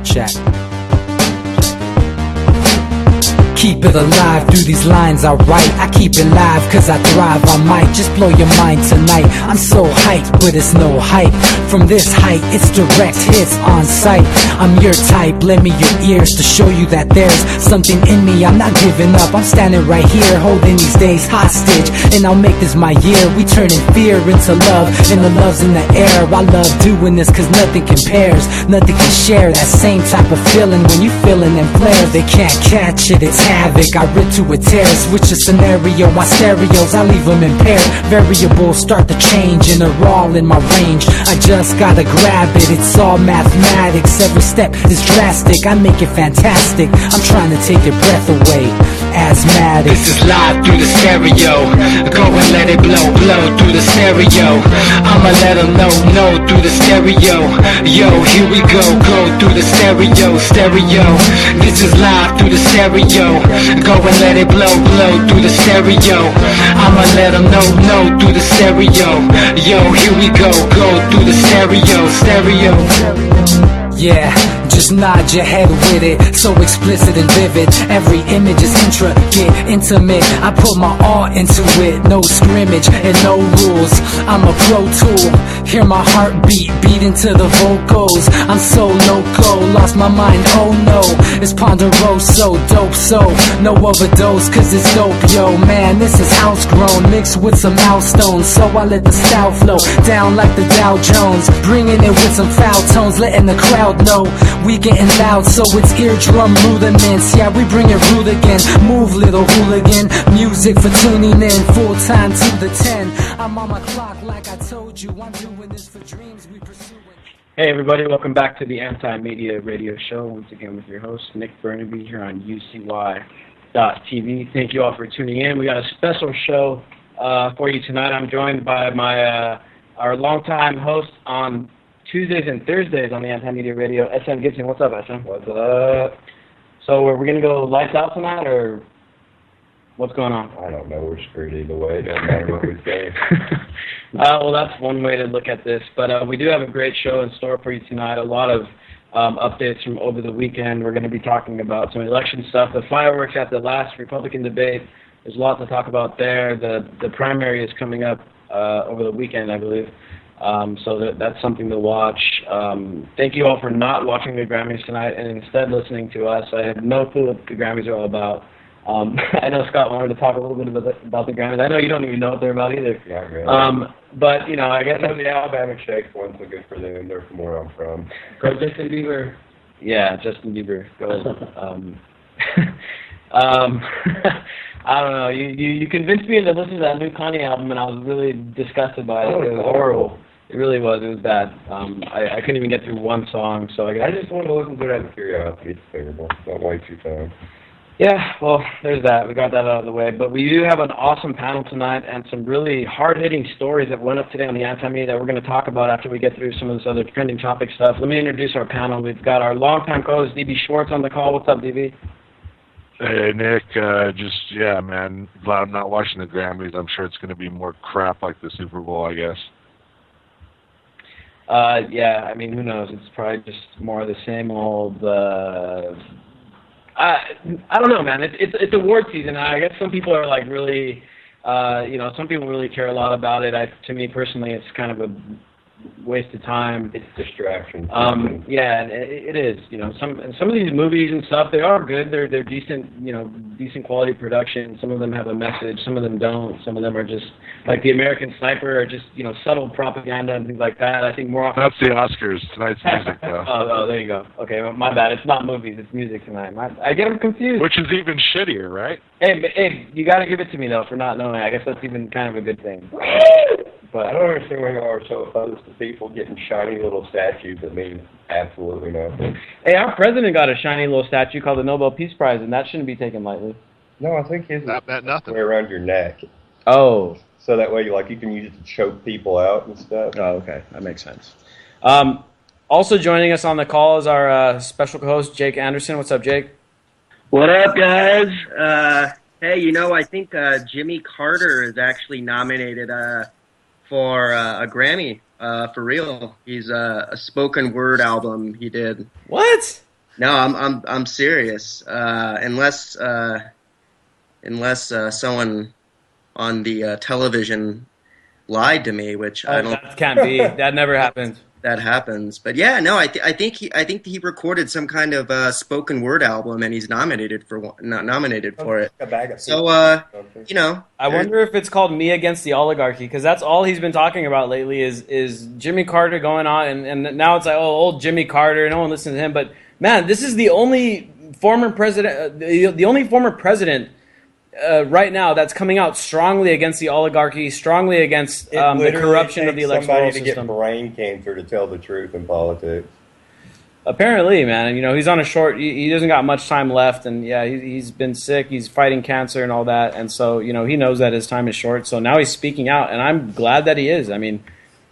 Check. Keep it alive through these lines I write. I keep it live cause I thrive. I might just blow your mind tonight. I'm so hyped, but it's no hype. From this height, it's direct hits on sight. I'm your type, lend me your ears to show you that there's something in me. I'm not giving up, I'm standing right here, holding these days hostage. And I'll make this my year. We turning fear into love, and the love's in the air. I love doing this cause nothing compares. Nothing can share that same type of feeling when you feeling them flares. They can't catch it, it's havoc. I rip to a tear, switch a scenario. My stereos, I leave them impaired. Variables start to change and they're all in my range. I just gotta grab it, it's all mathematics. Every step is drastic, I make it fantastic. I'm trying to take your breath away. Asthmatic. This is live through the stereo. Go and let it blow, blow through the stereo. I'ma let them know through the stereo. Yo, here we go through the stereo, stereo. This is live through the stereo. Go and let it blow, blow through the stereo. I'ma let them know through the stereo. Yo, here we go through the stereo, stereo. Yeah, just nod your head with it, so explicit and vivid. Every image is intricate, intimate. I put my all into it, no scrimmage and no rules. I'm a pro tool, hear my heartbeat, beat into the vocals. I'm so loco, lost my mind, oh no. It's ponderoso, dope, so no overdose, cause it's dope, yo. Man, this is house grown, mixed with some milestones. So I let the style flow down like the Dow Jones, bringing it with some foul tones, letting the crowd know we getting loud, so it's eardrum rudiments. Yeah, we bring it rude again. Move, little hooligan. Music for tuning in, full time to the 10. I'm on my clock like I told you. I'm doing this for dreams we pursue. Hey everybody, welcome back to the Anti-Media Radio Show. Once again with your host, Nick Bernabe, here on UCY.TV. Thank you all for tuning in. We got a special show for you tonight. I'm joined by our longtime host on Tuesdays and Thursdays on the Anti-Media Radio, SM Gibson. What's up, SM? What's up? So we're going to go lights out tonight, or what's going on? I don't know. We're screwed either way. It doesn't matter what we say. Well, that's one way to look at this. But we do have a great show in store for you tonight. A lot of updates from over the weekend. We're going to be talking about some election stuff. The fireworks at the last Republican debate. There's a lot to talk about there. The primary is coming up over the weekend, I believe. So that's something to watch. Thank you all for not watching the Grammys tonight and instead listening to us. I have no clue what the Grammys are all about. I know Scott wanted to talk a little bit about the Grammys. I know you don't even know what they're about either. Yeah, really. But, you know, I guess... the Alabama Shakes one, so good for them. They're from where I'm from. Go Justin Bieber. Yeah, Justin Bieber. Go. I don't know. You convinced me to listen to that new Kanye album, and I was really disgusted by it. It was horrible. It really was. It was bad. I couldn't even get through one song, so I just want to listen to it out of curiosity. It's terrible. Don't waste your time. Yeah, well, there's that. We got that out of the way. But we do have an awesome panel tonight and some really hard-hitting stories that went up today on the Anti-Media that we're going to talk about after we get through some of this other trending topic stuff. Let me introduce our panel. We've got our longtime co-host, DB Schwartz, on the call. What's up, DB? Hey, Nick, man, glad I'm not watching the Grammys. I'm sure it's going to be more crap like the Super Bowl, I guess. Yeah, I mean, who knows? It's probably just more of the same old, I don't know, man. It's award season. I guess some people are like really, some people really care a lot about it. To me personally, it's kind of a waste of time. It's distraction. Yeah, it is. You know, some of these movies and stuff, they are good. They're decent. Decent quality production. Some of them have a message. Some of them don't. Some of them are just like The American Sniper, or just subtle propaganda and things like that. I think more often. That's the Oscars. Tonight's music, though. Oh, there you go. Okay, well, my bad. It's not movies. It's music tonight. I get them confused. Which is even shittier, right? Hey, you got to give it to me though for not knowing. I guess that's even kind of a good thing. But I don't understand why y'all are so opposed to people getting shiny little statues that mean absolutely nothing. Hey, our president got a shiny little statue called the Nobel Peace Prize, and that shouldn't be taken lightly. No, I think his that meant nothing. Way around your neck. Oh. So that way, you can use it to choke people out and stuff. Oh, okay. That makes sense. Also joining us on the call is our special co-host, Jake Anderson. What's up, Jake? What up, guys? Hey, I think Jimmy Carter is actually nominated for a Grammy, for real. He's a spoken word album he did. What? No, I'm serious. Unless someone on the television lied to me, which I don't. That can't be. That never happened. That happens. But yeah, no, I think he recorded some kind of spoken word album, and he's nominated for not nominated for it. A bag of So you know, I wonder if it's called "Me Against the Oligarchy" because that's all he's been talking about lately is Jimmy Carter going on, and now it's like, oh, old Jimmy Carter, no one listens to him. But man, this is the only former president, the only former president right now that's coming out strongly against the oligarchy, strongly against the corruption of the electoral system. Somebody to system. get brain cancer to tell the truth in politics. Apparently, man, you know, he's on a short. He doesn't got much time left, and yeah, he's been sick. He's fighting cancer and all that, and so you know he knows that his time is short. So now he's speaking out, and I'm glad that he is. I mean,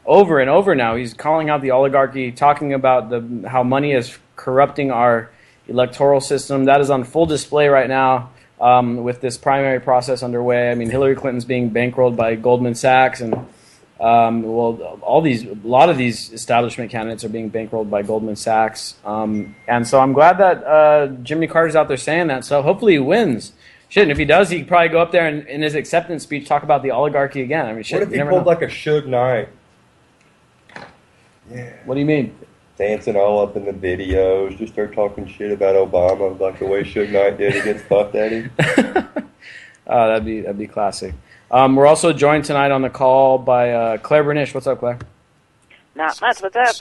over and over now, he's calling out the oligarchy, talking about how money is corrupting our electoral system. That is on full display right now. With this primary process underway. I mean, Hillary Clinton's being bankrolled by Goldman Sachs, and a lot of these establishment candidates are being bankrolled by Goldman Sachs. And so I'm glad that Jimmy Carter's out there saying that. So hopefully he wins. Shit, and if he does, he could probably go up there and in his acceptance speech talk about the oligarchy again. I mean, shit. What if he pulled like a Suge Knight? Yeah. What do you mean? Dancing all up in the videos, just start talking shit about Obama, like the way Suge Knight did against Puff Daddy. Oh, that'd be classic. We're also joined tonight on the call by Claire Bernish. What's up, Claire? Not much. What's up?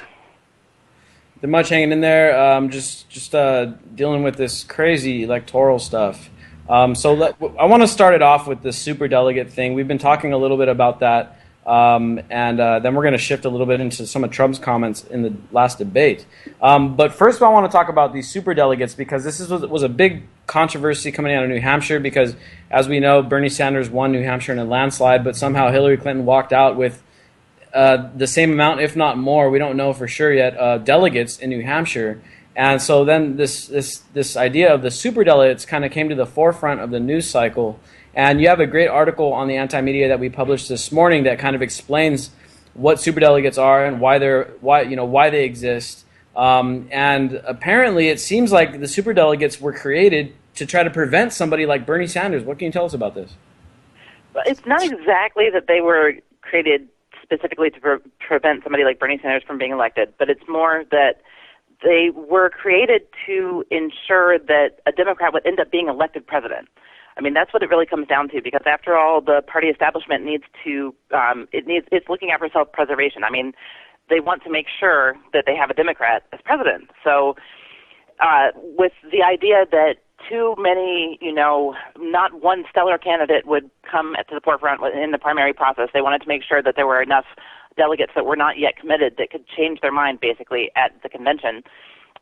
Not much, hanging in there. Just dealing with this crazy electoral stuff. I want to start it off with the superdelegate thing. We've been talking a little bit about that. And then we're going to shift a little bit into some of Trump's comments in the last debate. But first, I want to talk about these superdelegates because this was a big controversy coming out of New Hampshire because, as we know, Bernie Sanders won New Hampshire in a landslide, but somehow Hillary Clinton walked out with the same amount, if not more, we don't know for sure yet, delegates in New Hampshire. And so then this idea of the superdelegates kind of came to the forefront of the news cycle. And you have a great article on the Anti-Media that we published this morning that kind of explains what superdelegates are and why they exist. And apparently, it seems like the superdelegates were created to try to prevent somebody like Bernie Sanders. What can you tell us about this? Well, it's not exactly that they were created specifically to prevent somebody like Bernie Sanders from being elected, but it's more that they were created to ensure that a Democrat would end up being elected president. I mean, that's what it really comes down to, because after all, the party establishment needs to, it's looking out for self-preservation. I mean, they want to make sure that they have a Democrat as president. So with the idea that too many, not one stellar candidate would come to the forefront in the primary process, they wanted to make sure that there were enough delegates that were not yet committed that could change their mind basically at the convention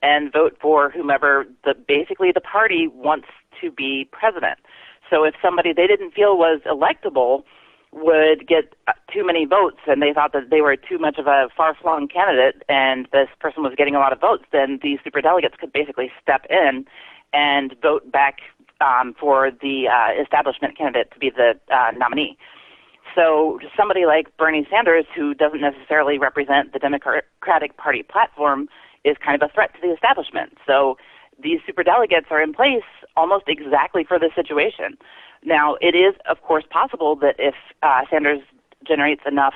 and vote for whomever basically the party wants to be president. So if somebody they didn't feel was electable would get too many votes and they thought that they were too much of a far-flung candidate and this person was getting a lot of votes, then these superdelegates could basically step in and vote back for the establishment candidate to be the nominee. So somebody like Bernie Sanders, who doesn't necessarily represent the Democratic Party platform, is kind of a threat to the establishment. So these superdelegates are in place almost exactly for this situation. Now, it is, of course, possible that if Sanders generates enough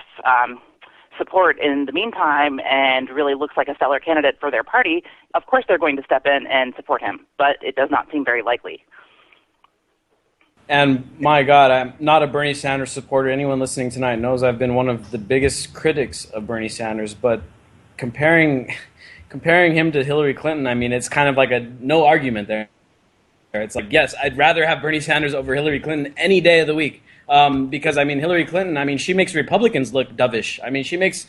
support in the meantime and really looks like a stellar candidate for their party, of course they're going to step in and support him. But it does not seem very likely. And my God, I'm not a Bernie Sanders supporter. Anyone listening tonight knows I've been one of the biggest critics of Bernie Sanders. But comparing him to Hillary Clinton, I mean, it's kind of like a no argument there. It's like, yes, I'd rather have Bernie Sanders over Hillary Clinton any day of the week. Because, I mean, Hillary Clinton, I mean, she makes Republicans look dovish. I mean, she makes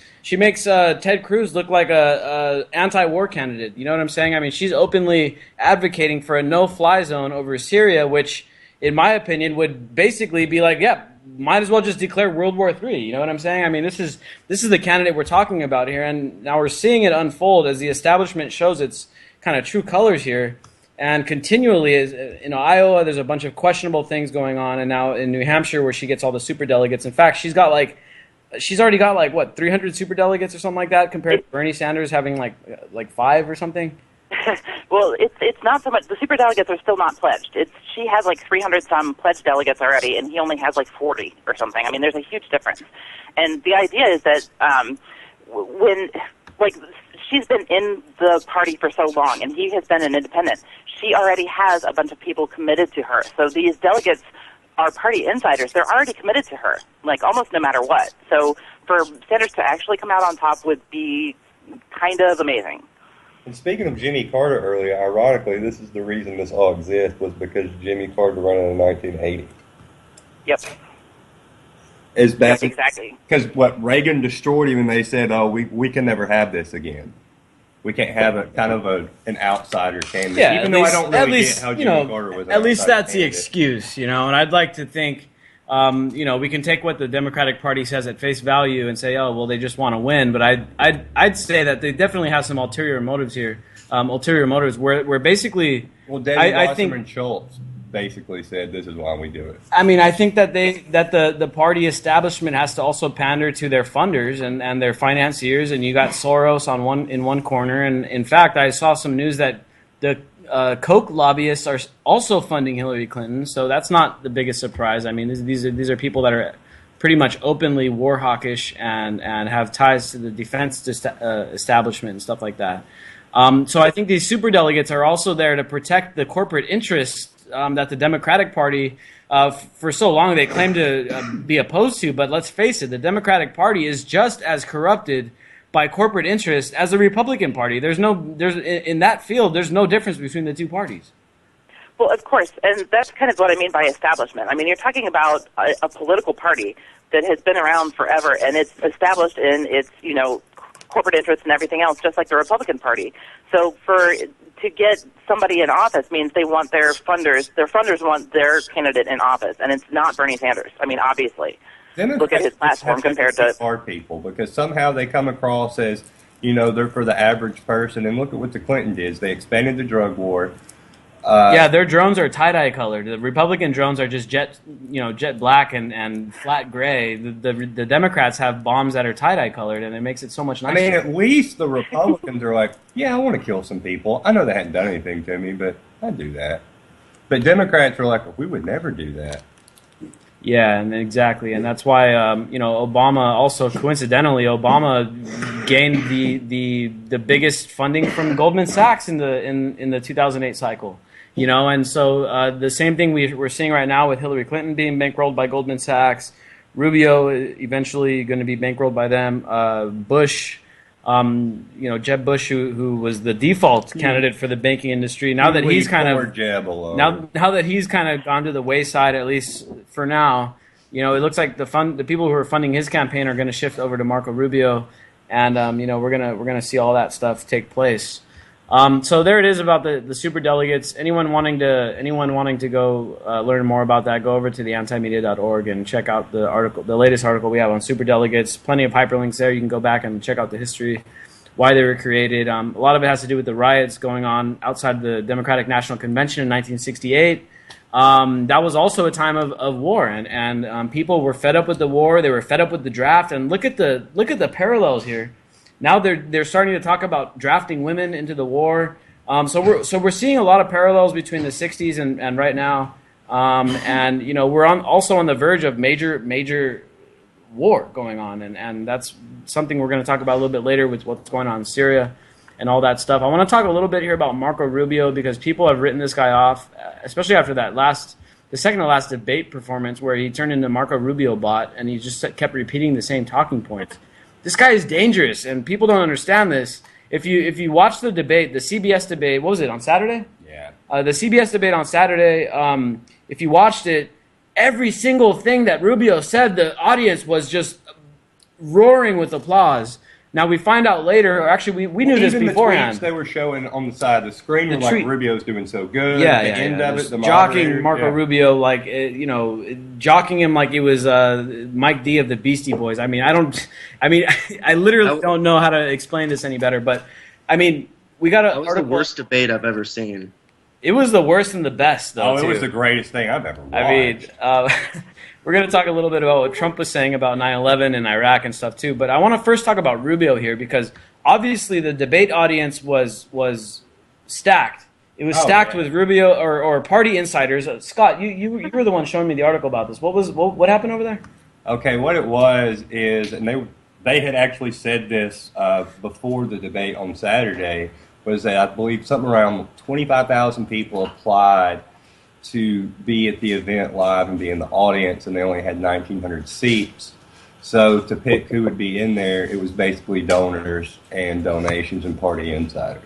Ted Cruz look like a anti-war candidate. You know what I'm saying? I mean, she's openly advocating for a no-fly zone over Syria, which, in my opinion, would basically be like, yeah, might as well just declare World War III. You know what I'm saying? I mean, this is the candidate we're talking about here, and now we're seeing it unfold as the establishment shows its kind of true colors here. And continually, in Iowa, there's a bunch of questionable things going on, and now in New Hampshire, where she gets all the superdelegates. In fact, she's already got what, 300 superdelegates or something like that, compared to Bernie Sanders having like 5 or something. Well, it's not so much. The superdelegates are still not pledged. She has like 300 some pledged delegates already, and he only has like 40 or something. I mean, there's a huge difference. And the idea is that when like she's been in the party for so long, and he has been an independent, she already has a bunch of people committed to her. So these delegates are party insiders. They're already committed to her, like almost no matter what. So for Sanders to actually come out on top would be kind of amazing. And speaking of Jimmy Carter earlier, ironically, this is the reason this all exists, was because Jimmy Carter ran in 1980. Yep. Is that Yes, exactly. Because what Reagan destroyed him, and they said, "Oh, we can never have this again. We can't have a kind of an outsider candidate." Yeah, even though I don't really get how Jimmy Carter was. At least that's the excuse, And I'd like to think, we can take what the Democratic Party says at face value and say, "Oh, well, they just want to win." But I'd say that they definitely have some ulterior motives here. Ulterior motives where basically, well, David I think and Schwartz basically said this is why we do it. I mean, I think that the party establishment has to also pander to their funders and their financiers, and you got Soros in one corner, and in fact, I saw some news that the Koch lobbyists are also funding Hillary Clinton, so that's not the biggest surprise. I mean, these are people that are pretty much openly war hawkish and have ties to the defense establishment and stuff like that. So I think these superdelegates are also there to protect the corporate interests that the Democratic Party, for so long, they claim to be opposed to. But let's face it, the Democratic Party is just as corrupted by corporate interests as the Republican Party. In that field, there's no difference between the two parties. Well, of course, and that's kind of what I mean by establishment. I mean, you're talking about a political party that has been around forever, and it's established in its, corporate interests and everything else, just like the Republican Party. So to get somebody in office means they want their funders want their candidate in office, and it's not Bernie Sanders. I mean, obviously. Look at his platform compared to hard people, because somehow they come across as, they're for the average person, and look at what the Clinton did. They expanded the drug war. Their drones are tie-dye colored. The Republican drones are just jet black and flat gray. The Democrats have bombs that are tie-dye colored, and it makes it so much nicer. I mean, at least the Republicans are like, yeah, I want to kill some people. I know they hadn't done anything to me, but I'd do that. But Democrats are like, well, we would never do that. Yeah, and exactly, and that's why Obama also coincidentally gained the biggest funding from Goldman Sachs in the 2008 cycle. And so the same thing we're seeing right now with Hillary Clinton being bankrolled by Goldman Sachs, Rubio eventually going to be bankrolled by them, Bush, Jeb Bush, who was the default candidate for the banking industry. Now that he's kind of now that he's kind of gone to the wayside, at least for now, it looks like the people who are funding his campaign are going to shift over to Marco Rubio, and we're gonna see all that stuff take place. So there it is about the superdelegates. Anyone wanting to go learn more about that, go over to the antimedia.org and check out the latest article we have on superdelegates. Plenty of hyperlinks there. You can go back and check out the history, why they were created. A lot of it has to do with the riots going on outside the Democratic National Convention in 1968. That was also a time of war, and people were fed up with the war. They were fed up with the draft, and look at the parallels here. Now they're starting to talk about drafting women into the war. So we're seeing a lot of parallels between the 60s and right now. And we're also on the verge of major war going on, and that's something we're going to talk about a little bit later with what's going on in Syria and all that stuff. I want to talk a little bit here about Marco Rubio, because people have written this guy off, especially after the second to last debate performance where he turned into Marco Rubio bot and he just kept repeating the same talking points. This guy is dangerous, and people don't understand this. If you watch the debate, the CBS debate, what was it, on Saturday? Yeah. The CBS debate on Saturday, if you watched it, every single thing that Rubio said, the audience was just roaring with applause. Now, we find out later, or actually we knew this beforehand. Even the tweets they were showing on the side of the screen were like, Rubio's doing so good. Yeah, the end of it, the jockeying Marco Rubio, like, jockeying him like it was Mike D of the Beastie Boys. I literally don't know how to explain this any better, but, we got That was the worst debate I've ever seen. It was the worst and the best, though. It was the greatest thing I've ever watched. We're going to talk a little bit about what Trump was saying about 9/11 and Iraq and stuff too, but I want to first talk about Rubio here, because obviously the debate audience was stacked. It was stacked with Rubio or party insiders. Scott, you were the one showing me the article about this. What happened over there? Okay, what it was is, and they had actually said this before the debate on Saturday, was that I believe something around 25,000 people applied to be at the event live and be in the audience, and they only had 1,900 seats. So to pick who would be in there, it was basically donors and donations and party insiders.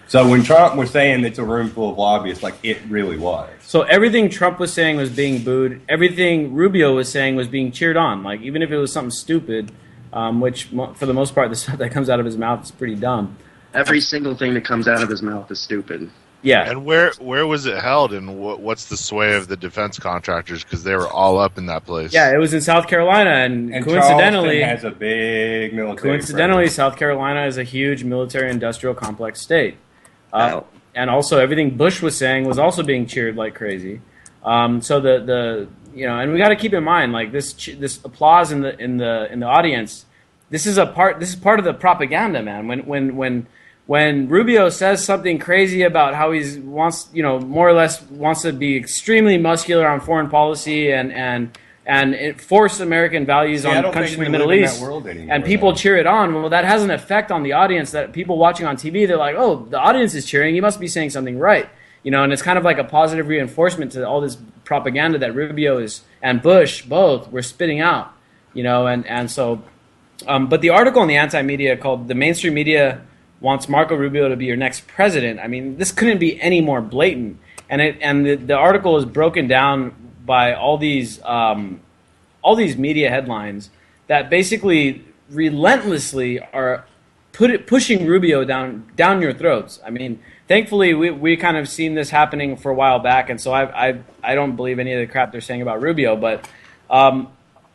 So when Trump was saying it's a room full of lobbyists, like, it really was. So everything Trump was saying was being booed. Everything Rubio was saying was being cheered on. Like, even if it was something stupid, which for the most part, the stuff that comes out of his mouth is pretty dumb. Every single thing that comes out of his mouth is stupid. Yeah. And where was it held, and what's the sway of the defense contractors? Because they were all up in that place. Yeah, it was in South Carolina, and coincidentally, Charleston has a big military. Coincidentally, presence. South Carolina is a huge military-industrial complex state. And also, everything Bush was saying was also being cheered like crazy. So the and we got to keep in mind, like, this applause in the audience. This is part of the propaganda, man. When Rubio says something crazy about how he more or less wants to be extremely muscular on foreign policy and force American values on countries in the Middle East, and people cheer it on, well, that has an effect on the audience. That people watching on TV, they're like, oh, the audience is cheering, he must be saying something right. And it's kind of like a positive reinforcement to all this propaganda that Rubio and Bush both were spitting out. But the article in the anti-media called "The Mainstream Media Wants Marco Rubio to be Your Next President," I mean, this couldn't be any more blatant. And the article is broken down by all these media headlines that basically relentlessly are pushing Rubio down your throats. I mean, thankfully we kind of seen this happening for a while back, and so I don't believe any of the crap they're saying about Rubio. But I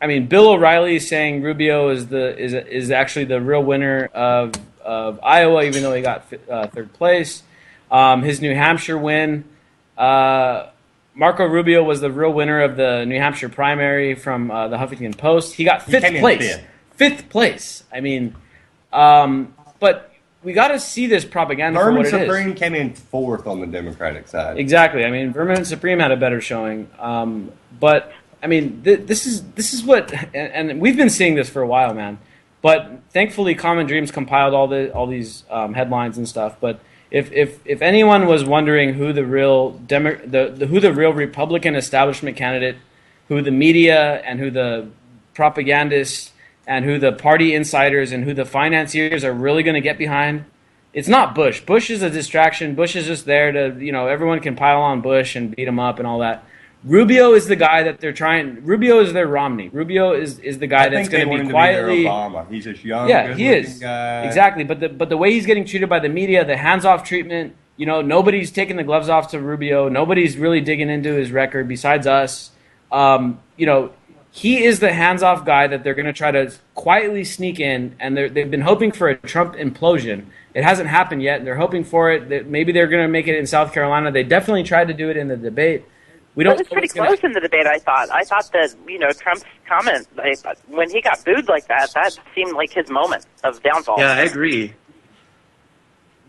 mean, Bill O'Reilly is saying Rubio is actually the real winner of Iowa, even though he got third place. His New Hampshire win. Marco Rubio was the real winner of the New Hampshire primary from the Huffington Post. He got fifth place. Fifth place. I mean, but we got to see this propaganda for what it is. Vermin Supreme came in fourth on the Democratic side. Exactly. I mean, Vermin Supreme had a better showing. But I mean, this is what, and we've been seeing this for a while, man. But thankfully, Common Dreams compiled all these headlines and stuff. But if anyone was wondering who the real real Republican establishment candidate, who the media and who the propagandists and who the party insiders and who the financiers are really going to get behind, it's not Bush. Bush is a distraction. Bush is just there to, everyone can pile on Bush and beat him up and all that. Rubio is the guy that they're trying. Rubio is their Romney. Rubio is the guy that's going to be quietly. Obama. He's this young, he is guy. Exactly. But the way he's getting treated by the media, the hands-off treatment. Nobody's taking the gloves off to Rubio. Nobody's really digging into his record besides us. He is the hands-off guy that they're going to try to quietly sneak in, and they've been hoping for a Trump implosion. It hasn't happened yet, and they're hoping for it. Maybe they're going to make it in South Carolina. They definitely tried to do it in the debate. It was pretty close in the debate, I thought. I thought that, Trump's comment, when he got booed like that seemed like his moment of downfall. Yeah, I agree.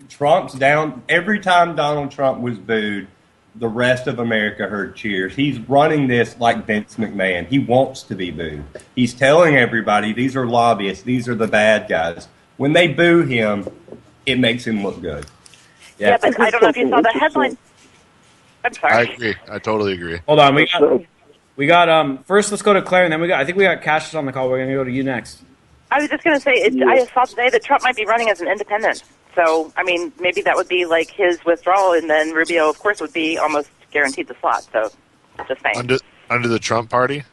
Trump's down. Every time Donald Trump was booed, the rest of America heard cheers. He's running this like Vince McMahon. He wants to be booed. He's telling everybody, these are lobbyists, these are the bad guys. When they boo him, it makes him look good. Yeah, but I don't know if you saw the headline. I'm sorry. I agree. I totally agree. Hold on, we got first let's go to Claire, and then I think we got Cassius on the call. We're going to go to you next. I was just going to say, I saw today that Trump might be running as an independent. So, I mean, maybe that would be like his withdrawal, and then Rubio, of course, would be almost guaranteed the slot. So, just saying. Under the Trump party?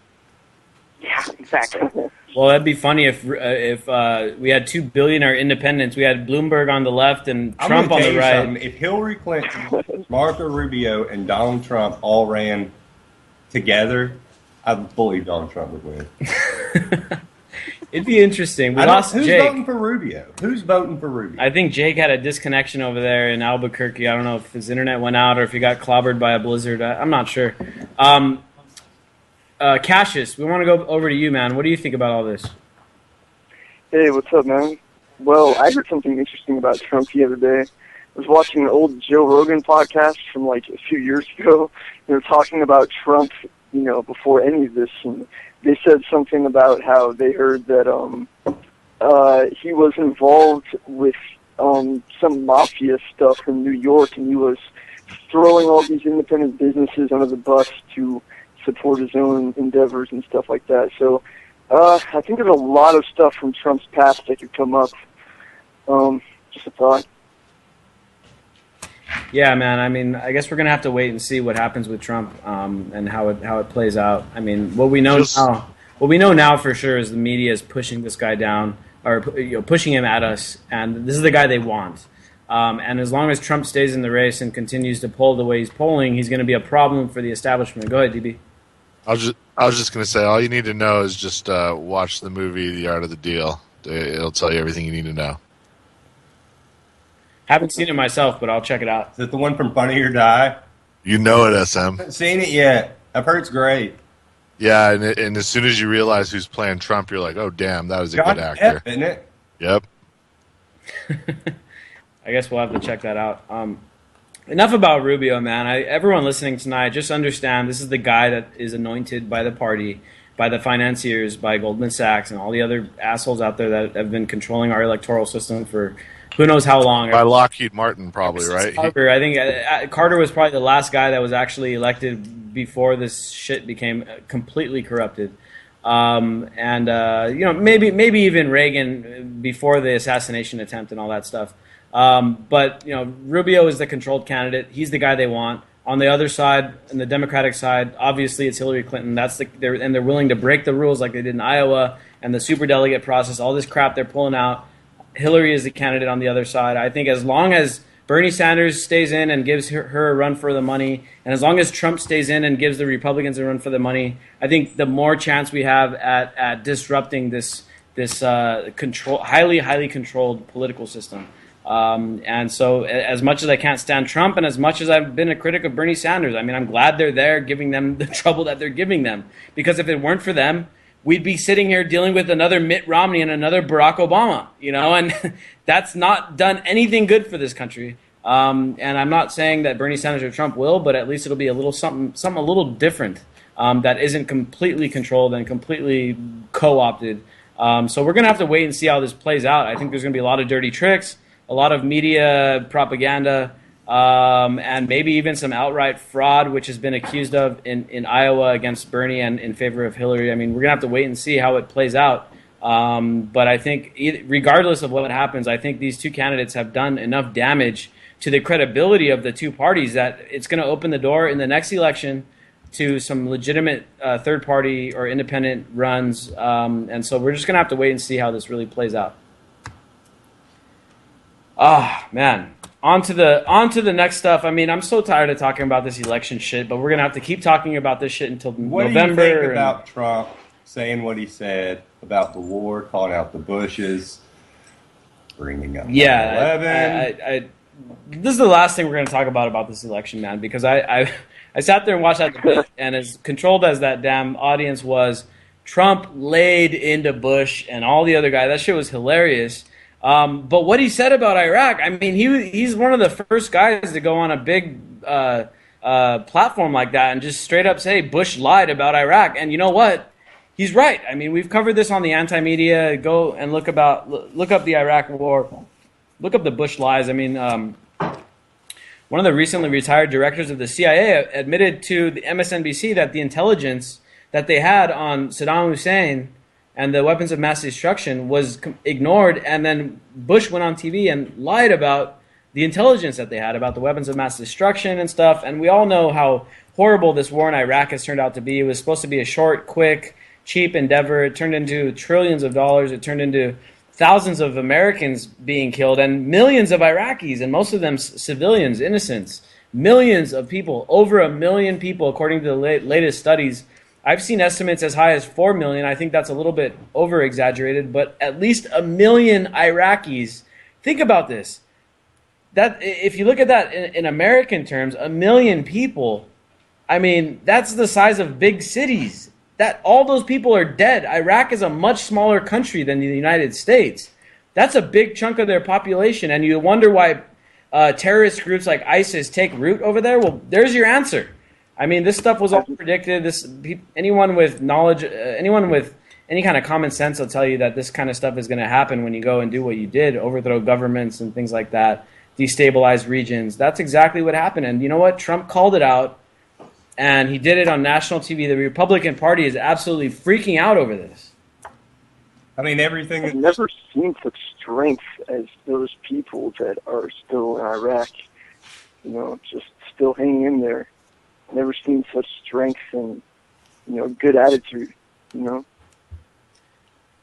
Yeah, exactly. Well, that'd be funny if we had two billionaire independents. We had Bloomberg on the left and Trump on the right. If Hillary Clinton, Marco Rubio, and Donald Trump all ran together, I believe Donald Trump would win. It'd be interesting. Who's voting for Rubio? Who's voting for Rubio? I think Jake had a disconnection over there in Albuquerque. I don't know if his internet went out or if he got clobbered by a blizzard. I'm not sure. Cassius, we want to go over to you, man. What do you think about all this? Hey, what's up, man? Well, I heard something interesting about Trump the other day. was watching an old Joe Rogan podcast from like a few years ago. They were talking about Trump, before any of this, and they said something about how they heard that he was involved with some mafia stuff in New York, and he was throwing all these independent businesses under the bus to support his own endeavors and stuff like that. So I think there's a lot of stuff from Trump's past that could come up. Just a thought. Yeah, man. I mean, I guess we're gonna have to wait and see what happens with Trump and how it plays out. I mean, what we know now for sure is the media is pushing this guy down, or pushing him at us, and this is the guy they want. And as long as Trump stays in the race and continues to poll the way he's polling, he's going to be a problem for the establishment. Go ahead, DB. I was just going to say, all you need to know is just watch the movie The Art of the Deal. It'll tell you everything you need to know. Haven't seen it myself, but I'll check it out. Is it the one from Funny or Die? You know it, SM. I haven't seen it yet. I've heard it's great. Yeah, and as soon as you realize who's playing Trump, you're like, oh, damn, that was a good actor. Isn't it? Yep. I guess we'll have to check that out. Enough about Rubio, man. Everyone listening tonight, just understand this is the guy that is anointed by the party, by the financiers, by Goldman Sachs, and all the other assholes out there that have been controlling our electoral system for who knows how long. By Lockheed Martin, probably, right? Carter. I think Carter was probably the last guy that was actually elected before this shit became completely corrupted. Maybe even Reagan before the assassination attempt and all that stuff. But Rubio is the controlled candidate. He's the guy they want. On the other side, in the Democratic side, obviously it's Hillary Clinton. They're willing to break the rules like they did in Iowa and the superdelegate process. All this crap they're pulling out. Hillary is the candidate on the other side. I think as long as Bernie Sanders stays in and gives her a run for the money, and as long as Trump stays in and gives the Republicans a run for the money, I think the more chance we have at disrupting this highly controlled political system. And so as much as I can't stand Trump and as much as I've been a critic of Bernie Sanders, I mean, I'm glad they're there giving them the trouble that they're giving them. Because if it weren't for them, we'd be sitting here dealing with another Mitt Romney and another Barack Obama, and that's not done anything good for this country. And I'm not saying that Bernie Sanders or Trump will, but at least it'll be a little something a little different that isn't completely controlled and completely co-opted. So we're going to have to wait and see how this plays out. I think there's going to be a lot of dirty tricks, a lot of media propaganda, and maybe even some outright fraud, which has been accused of in Iowa against Bernie and in favor of Hillary. I mean, we're going to have to wait and see how it plays out. But I think regardless of what happens, I think these two candidates have done enough damage to the credibility of the two parties that it's going to open the door in the next election to some legitimate third party or independent runs. And so we're just going to have to wait and see how this really plays out. Man. On to the next stuff. I mean, I'm so tired of talking about this election shit, but we're going to have to keep talking about this shit until November. What do you think about Trump saying what he said about the war, calling out the Bushes, bringing up 9/11? This is the last thing we're going to talk about this election, man, because I sat there and watched that debate, and as controlled as that damn audience was, Trump laid into Bush and all the other guys. That shit was hilarious. But what he said about Iraq, I mean, he's one of the first guys to go on a big platform like that and just straight up say Bush lied about Iraq. And you know what? He's right. I mean, we've covered this on the anti-media. Go and look up the Iraq war. Look up the Bush lies. I mean, one of the recently retired directors of the CIA admitted to the MSNBC that the intelligence that they had on Saddam Hussein and the weapons of mass destruction was ignored, and then Bush went on TV and lied about the intelligence that they had about the weapons of mass destruction and stuff. And we all know how horrible this war in Iraq has turned out to be. It was supposed to be a short, quick, cheap endeavor. It turned into trillions of dollars. It turned into thousands of Americans being killed and millions of Iraqis, and most of them civilians, innocents. Millions of people, over 1 million people, according to the latest studies. I've seen estimates as high as 4 million. I think that's a little bit over-exaggerated, but at least 1 million Iraqis. Think about this. That if you look at that in American terms, 1 million people, I mean, that's the size of big cities. That all those people are dead. Iraq is a much smaller country than the United States. That's a big chunk of their population, and you wonder why terrorist groups like ISIS take root over there? Well, there's your answer. I mean, this stuff was all predicted. Anyone with knowledge, anyone with any kind of common sense will tell you that this kind of stuff is going to happen when you go and do what you did, overthrow governments and things like that, destabilize regions. That's exactly what happened. And you know what? Trump called it out, and he did it on national TV. The Republican Party is absolutely freaking out over this. I mean, everything. I've never seen such strength as those people that are still in Iraq. You know, just still hanging in there. Never seen such strength and, you know, good attitude. You know.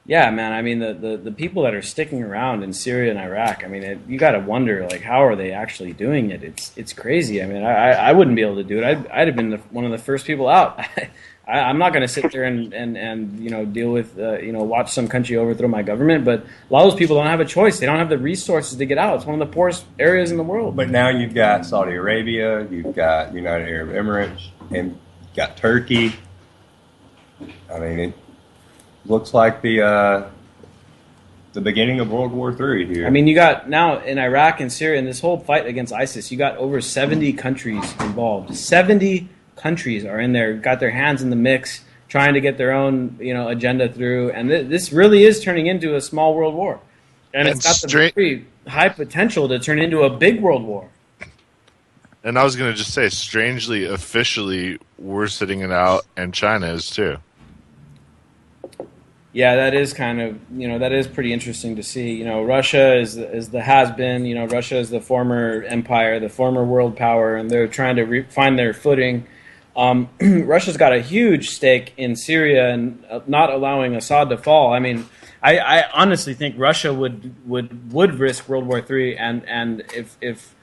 Yeah, man. I mean, the people that are sticking around in Syria and Iraq. I mean, you got to wonder, like, how are they actually doing it? It's crazy. I mean, I wouldn't be able to do it. I'd have been one of the first people out. I'm not going to sit there and you know, deal with watch some country overthrow my government. But a lot of those people don't have a choice. They don't have the resources to get out. It's one of the poorest areas in the world. But now you've got Saudi Arabia, you've got United Arab Emirates, and you've got Turkey. I mean, it looks like the beginning of World War III here. I mean, you got now in Iraq and Syria, in this whole fight against ISIS, you got over 70 countries involved. 70 countries are in there, got their hands in the mix, trying to get their own, you know, agenda through, and this really is turning into a small world war, and it's got the very high potential to turn into a big world war. And I was going to just say, strangely, officially, we're sitting it out, and China is too. Yeah, that is kind of, you know, that is pretty interesting to see. You know, Russia is the has-been. You know, Russia is the former empire, the former world power, and they're trying to find their footing. Russia's got a huge stake in Syria and not allowing Assad to fall. I mean, I honestly think Russia would risk World War III, and if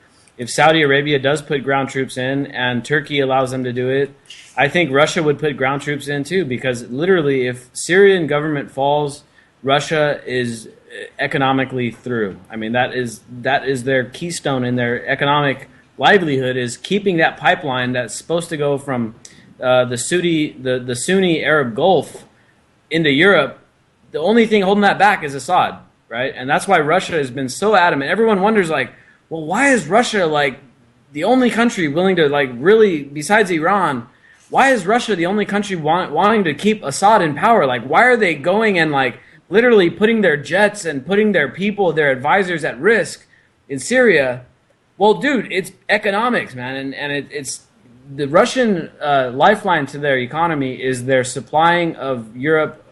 Saudi Arabia does put ground troops in and Turkey allows them to do it, I think Russia would put ground troops in too, because literally if Syrian government falls, Russia is economically through. I mean, that is their keystone in their economic livelihood, is keeping that pipeline that's supposed to go from the Sunni Arab Gulf into Europe. The only thing holding that back is Assad, right? And that's why Russia has been so adamant. Everyone wonders, like, well, why is Russia, like, the only country willing to, like, really, besides Iran, why is Russia the only country wanting to keep Assad in power? Like, why are they going and, like, literally putting their jets and putting their people, their advisors at risk in Syria? Well, dude, it's economics, man, and it's the Russian lifeline to their economy is their supplying of Europe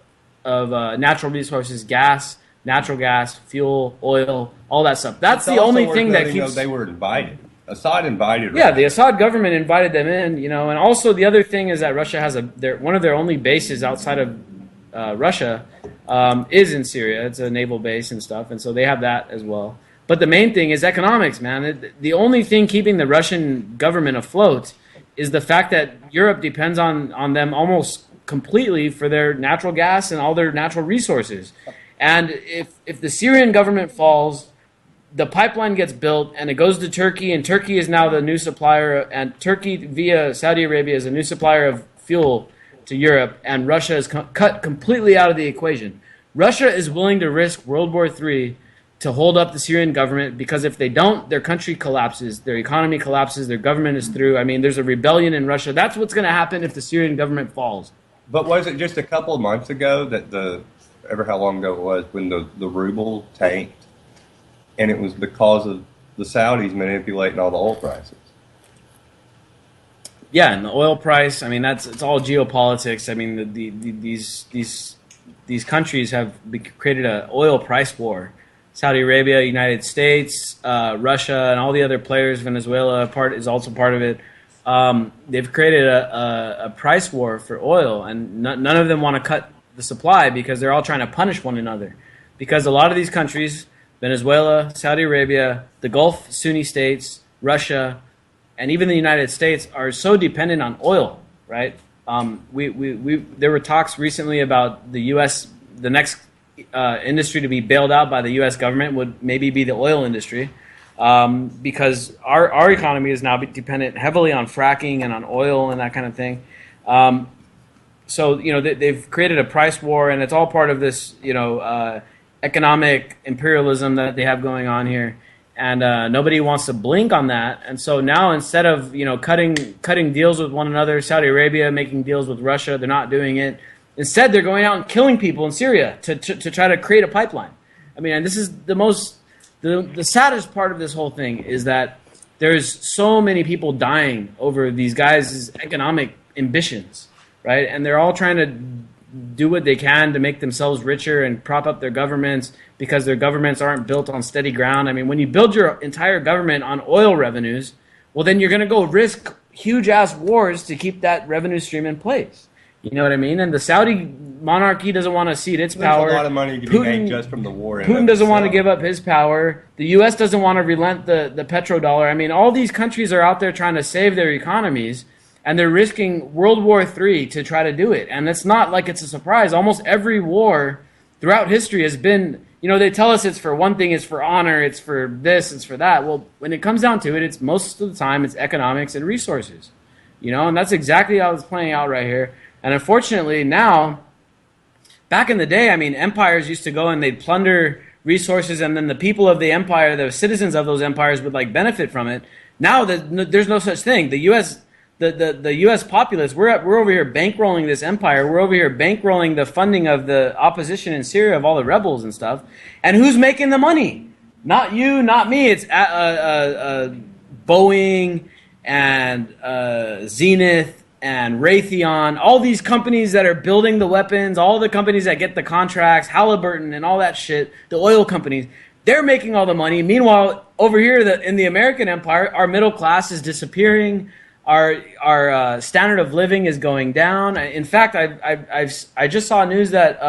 of natural resources, gas, natural gas, fuel, oil, all that stuff. That's the only thing that keeps. They were invited. Assad invited. Yeah, the Assad government invited them in, you know, and also the other thing is that Russia has one of their only bases outside of Russia is in Syria. It's a naval base and stuff, and so they have that as well. But the main thing is economics, man. The only thing keeping the Russian government afloat is the fact that Europe depends on them almost completely for their natural gas and all their natural resources. And if the Syrian government falls, the pipeline gets built and it goes to Turkey, and Turkey is now the new supplier, and Turkey via Saudi Arabia is a new supplier of fuel to Europe, and Russia is cut completely out of the equation. Russia is willing to risk World War III to hold up the Syrian government, because if they don't, their country collapses, their economy collapses, their government is through. I mean, there's a rebellion in Russia. That's what's going to happen if the Syrian government falls. But was it just a couple of months ago that ever how long ago it was, when the ruble tanked, and it was because of the Saudis manipulating all the oil prices? Yeah, and the oil price, I mean, it's all geopolitics. I mean, these countries have created an oil price war. Saudi Arabia, United States, Russia, and all the other players, Venezuela is also part of it. They've created a price war for oil, and none of them want to cut the supply because they're all trying to punish one another. Because a lot of these countries, Venezuela, Saudi Arabia, the Gulf Sunni states, Russia, and even the United States are so dependent on oil, right? There were talks recently about the U.S., the next industry to be bailed out by the U.S. government would maybe be the oil industry, because our economy is now dependent heavily on fracking and on oil and that kind of thing. So, you know, they've created a price war, and it's all part of this, you know, economic imperialism that they have going on here. and nobody wants to blink on that. And so now instead of cutting deals with one another, Saudi Arabia making deals with Russia, they're not doing it. Instead, they're going out and killing people in Syria to try to create a pipeline. I mean, and this is the saddest part of this whole thing is that there's so many people dying over these guys' economic ambitions, right? And they're all trying to do what they can to make themselves richer and prop up their governments because their governments aren't built on steady ground. I mean, when you build your entire government on oil revenues, well, then you're going to go risk huge-ass wars to keep that revenue stream in place. You know what I mean? And the Saudi monarchy doesn't want to cede its power. There's a lot of money to be made just from the war. Putin doesn't want to give up his power. The U.S. doesn't want to relent the petrodollar. I mean, all these countries are out there trying to save their economies, and they're risking World War III to try to do it. And it's not like it's a surprise. Almost every war throughout history has been, they tell us it's for one thing, it's for honor, it's for this, it's for that. Well, when it comes down to it, it's most of the time it's economics and resources. And that's exactly how it's playing out right here. And unfortunately now, back in the day, I mean, empires used to go and they'd plunder resources, and then the people of the empire, the citizens of those empires would benefit from it. Now there's no such thing. The U.S. The U.S. populace, we're over here bankrolling this empire. We're over here bankrolling the funding of the opposition in Syria, of all the rebels and stuff. And who's making the money? Not you, not me. It's Boeing and Zenith and Raytheon, all these companies that are building the weapons, all the companies that get the contracts, Halliburton and all that shit, the oil companies, they're making all the money. Meanwhile, over here in the American empire, our middle class is disappearing. Our standard of living is going down. In fact, I just saw news that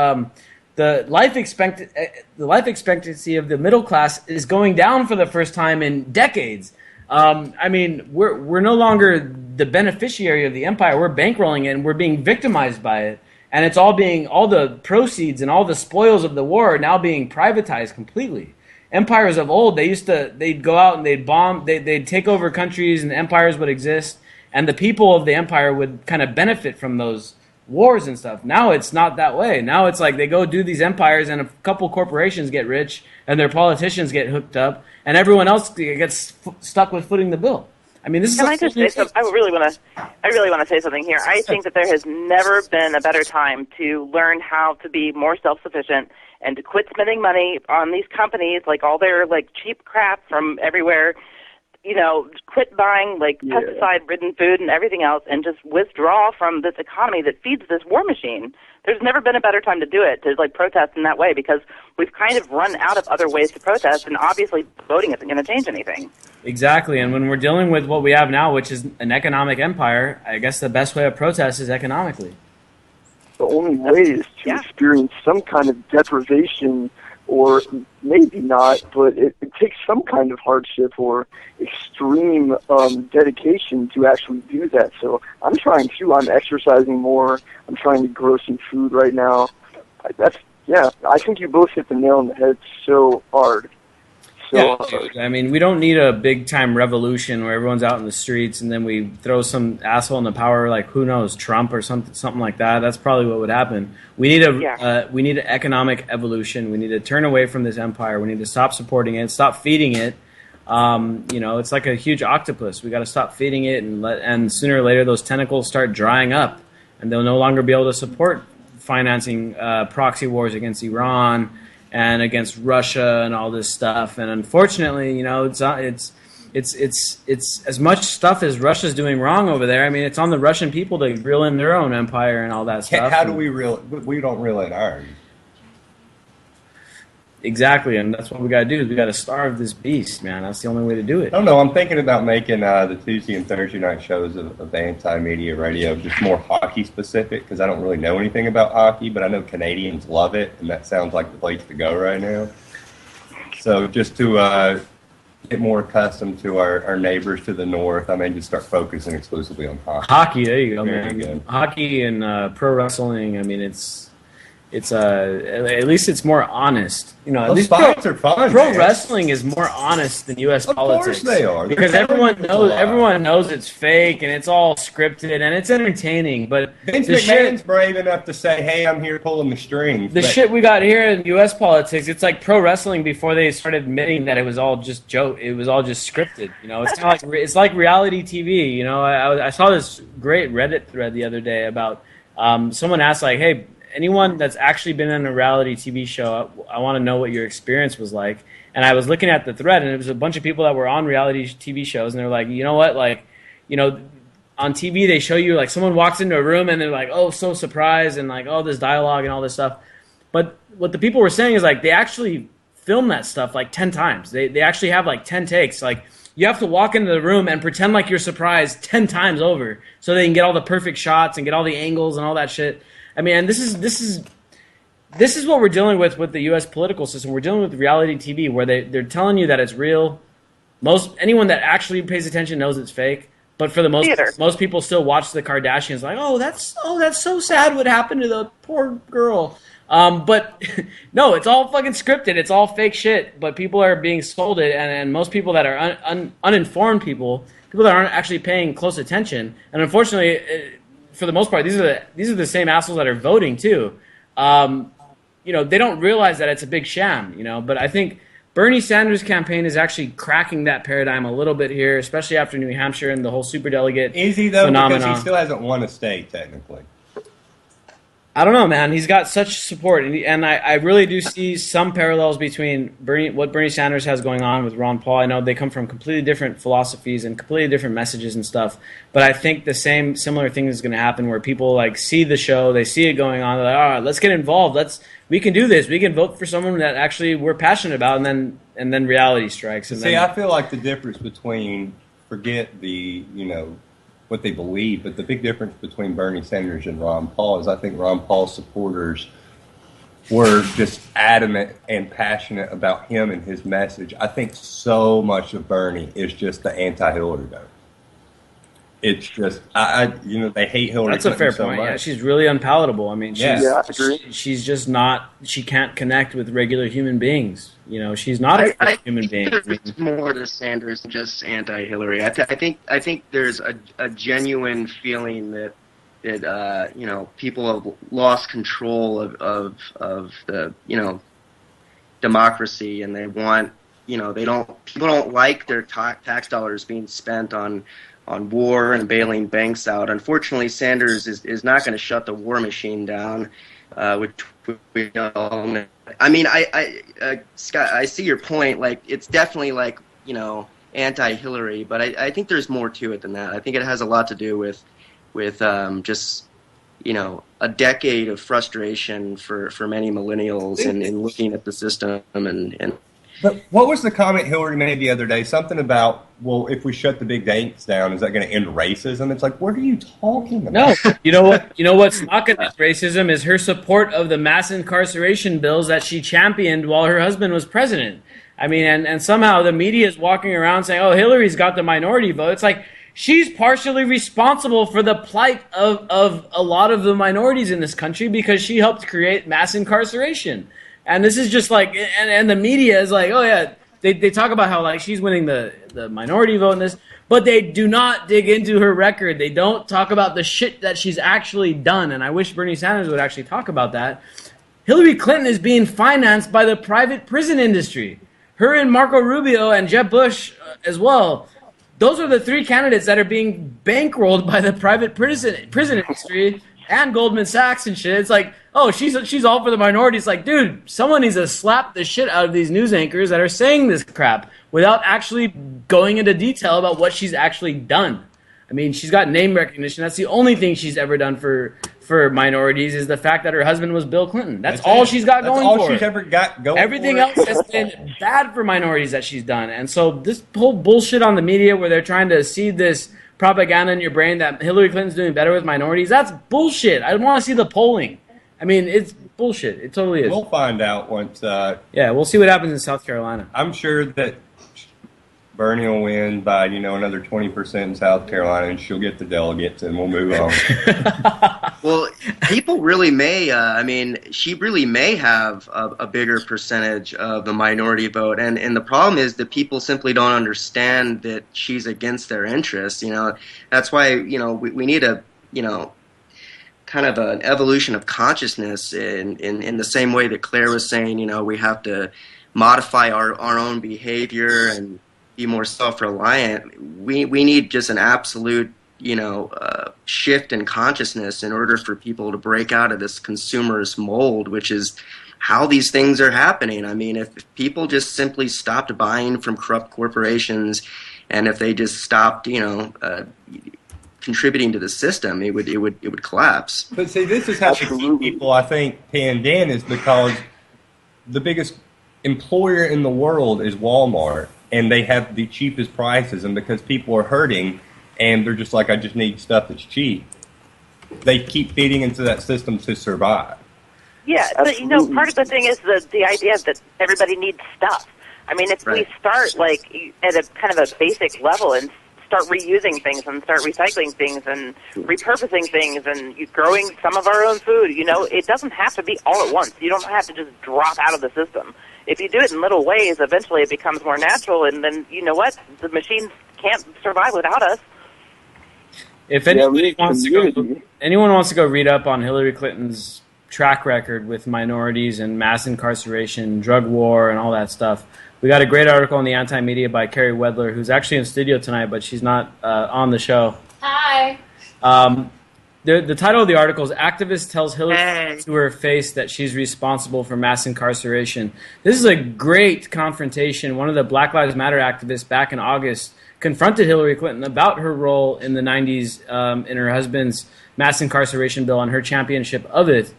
the life expectancy of the middle class is going down for the first time in decades. I mean, we're no longer the beneficiary of the empire. We're bankrolling it, and we're being victimized by it. And it's all the proceeds and all the spoils of the war are now being privatized completely. Empires of old, they'd go out and they'd bomb, they'd take over countries, and empires would exist, and the people of the empire would kind of benefit from those wars and stuff. Now it's not that way. Now it's like they go do these empires, and a couple corporations get rich, and their politicians get hooked up, and everyone else gets stuck with footing the bill. I mean, this is. Can I just say something? I really want to say something here. I think that there has never been a better time to learn how to be more self-sufficient and to quit spending money on these companies, like all their cheap crap from everywhere. Quit buying pesticide-ridden food and everything else, and just withdraw from this economy that feeds this war machine. There's never been a better time to do it, to protest in that way, because we've kind of run out of other ways to protest, and obviously voting isn't going to change anything. Exactly, and when we're dealing with what we have now, which is an economic empire, I guess the best way to protest is economically. The only way is to experience some kind of deprivation, or maybe not, but it takes some kind of hardship or extreme dedication to actually do that. So I'm trying to. I'm exercising more. I'm trying to grow some food right now. I think you both hit the nail on the head so hard. I mean, we don't need a big-time revolution where everyone's out in the streets and then we throw some asshole in the power, like, who knows, Trump or something like that. That's probably what would happen. We need an economic evolution. We need to turn away from this empire. We need to stop supporting it, stop feeding it. It's like a huge octopus. We got to stop feeding it, and sooner or later those tentacles start drying up, and they'll no longer be able to support financing proxy wars against Iran and against Russia and all this stuff. And unfortunately, it's as much stuff as Russia's doing wrong over there. I mean, it's on the Russian people to reel in their own empire and all that stuff. How do we don't reel in ours? Exactly, and that's what we got to do. Is we got to starve this beast, man. That's the only way to do it. No, I'm thinking about making the Tuesday and Thursday night shows of anti-media radio just more hockey specific, because I don't really know anything about hockey, but I know Canadians love it, and that sounds like the place to go right now. So just to get more accustomed to our neighbors to the north, I may just start focusing exclusively on hockey. Hockey, there you go, man. Hockey and pro wrestling. I mean, it's it's at least it's more honest. You know, at Those least fights are fun. pro man. wrestling is more honest than U.S. Of politics. course they are. They're Because telling you it's a lie. everyone knows it's fake and it's all scripted and it's entertaining. But Vince the McMahon's brave enough to say, "Hey, I'm here pulling the strings." The but shit we got here in U.S. politics, it's like pro wrestling before they started admitting that it was all just joke. It was all just scripted. You know, it's kind of like it's like reality TV. You know, I saw this great Reddit thread the other day about someone asked like, "Hey, anyone that's actually been in a reality TV show, I want to know what your experience was like." And I was looking at the thread, and it was a bunch of people that were on reality TV shows, and they're like, you know what, like, you know, on TV they show you like someone walks into a room and they're like, oh, so surprised, and like all this dialogue and all this stuff. But what the people were saying is like they actually film that stuff like 10 times. They actually have like 10 takes. Like you have to walk into the room and pretend like you're surprised 10 times over so they can get all the perfect shots and get all the angles and all that shit. I mean, and this is what we're dealing with the U.S. political system. We're dealing with reality TV where they're telling you that it's real. Anyone that actually pays attention knows it's fake. But for the most people still watch the Kardashians like, oh, that's so sad what happened to the poor girl. But no, it's all fucking scripted. It's all fake shit. But people are being sold it, and most people that are uninformed people that aren't actually paying close attention, and unfortunately, for the most part, these are the same assholes that are voting too. You know, they don't realize that it's a big sham. You know, but I think Bernie Sanders' campaign is actually cracking that paradigm a little bit here, especially after New Hampshire and the whole superdelegate. Is he though? Phenomenon. Because he still hasn't won a state technically. I don't know, man. He's got such support, and I really do see some parallels between what Bernie Sanders has going on with Ron Paul. I know they come from completely different philosophies and completely different messages and stuff, but I think the similar thing is going to happen where people like see the show, they see it going on, they're like, all right, let's get involved. We can do this. We can vote for someone that actually we're passionate about, and then reality strikes. And I feel like the difference between forget what they believe, but the big difference between Bernie Sanders and Ron Paul is I think Ron Paul's supporters were just adamant and passionate about him and his message. I think so much of Bernie is just the anti-Hillary vote. It's just, they hate Hillary That's a fair so point. much. Yeah, she's really unpalatable. I mean, I agree. she's just not. She can't connect with regular human beings. You know, she's not a human being. There's more to Sanders than just anti-Hillary. I think there's a genuine feeling that people have lost control of the democracy, and they want people don't like their tax dollars being spent on war and bailing banks out. Unfortunately, Sanders is not going to shut the war machine down, which we know. I mean, Scott, I see your point. Like, it's definitely like, anti-Hillary, but I think there's more to it than that. I think it has a lot to do with just, a decade of frustration for many millennials in looking at the system and But what was the comment Hillary made the other day? Something about, well, if we shut the big banks down, is that going to end racism? It's like, what are you talking about? No, you know what? You know what's not going to end racism is her support of the mass incarceration bills that she championed while her husband was president. I mean, and somehow the media is walking around saying, "Oh, Hillary's got the minority vote." It's like she's partially responsible for the plight of a lot of the minorities in this country because she helped create mass incarceration. And this is just like, and the media is like, oh yeah, they talk about how like she's winning the minority vote in this, but they do not dig into her record. They don't talk about the shit that she's actually done. And I wish Bernie Sanders would actually talk about that. Hillary Clinton is being financed by the private prison industry. Her and Marco Rubio and Jeb Bush as well. Those are the three candidates that are being bankrolled by the private prison industry and Goldman Sachs and shit. It's like, oh, she's all for the minorities. Like, dude, someone needs to slap the shit out of these news anchors that are saying this crap without actually going into detail about what she's actually done. I mean, she's got name recognition. That's the only thing she's ever done for minorities is the fact that her husband was Bill Clinton. That's all she's got going for her. That's all she's ever got going for her. Everything else has been bad for minorities that she's done. And so this whole bullshit on the media where they're trying to seed this propaganda in your brain that Hillary Clinton's doing better with minorities, that's bullshit. I want to see the polling. I mean, it's bullshit. It totally is. We'll find out once. Yeah, we'll see what happens in South Carolina. I'm sure that Bernie will win by, another 20% in South Carolina, and she'll get the delegates, and we'll move on. Well, people really may. I mean, she really may have a bigger percentage of the minority vote, and the problem is that people simply don't understand that she's against their interests. That's why we need a kind of an evolution of consciousness in the same way that Claire was saying. We have to modify our own behavior and be more self-reliant. We need just an absolute shift in consciousness in order for people to break out of this consumerist mold, which is how these things are happening. I mean, if people just simply stopped buying from corrupt corporations, and if they just stopped, contributing to the system, it would collapse. But see, this is how people, I think, panned in, is because the biggest employer in the world is Walmart, and they have the cheapest prices, and because people are hurting, and they're just like, I just need stuff that's cheap. They keep feeding into that system to survive. Yeah, but part of the thing is the idea that everybody needs stuff. I mean, if we start at a kind of a basic level and start reusing things and start recycling things and repurposing things and growing some of our own food, it doesn't have to be all at once. You don't have to just drop out of the system. If you do it in little ways, eventually it becomes more anyone and then you know what? The machines can't survive without us. If anyone wants to go read up on Hillary Clinton's track record with minorities and mass incarceration, drug war, and all that stuff, we got a great article in the Anti-Media by Carrie Wedler, who's actually in studio tonight, but she's not on the show. Hi. The title of the article is "Activist Tells Hillary to Her Face That She's Responsible for Mass Incarceration." This is a great confrontation. One of the Black Lives Matter activists back in August confronted Hillary Clinton about her role in the 90s in her husband's mass incarceration bill and her championship of it.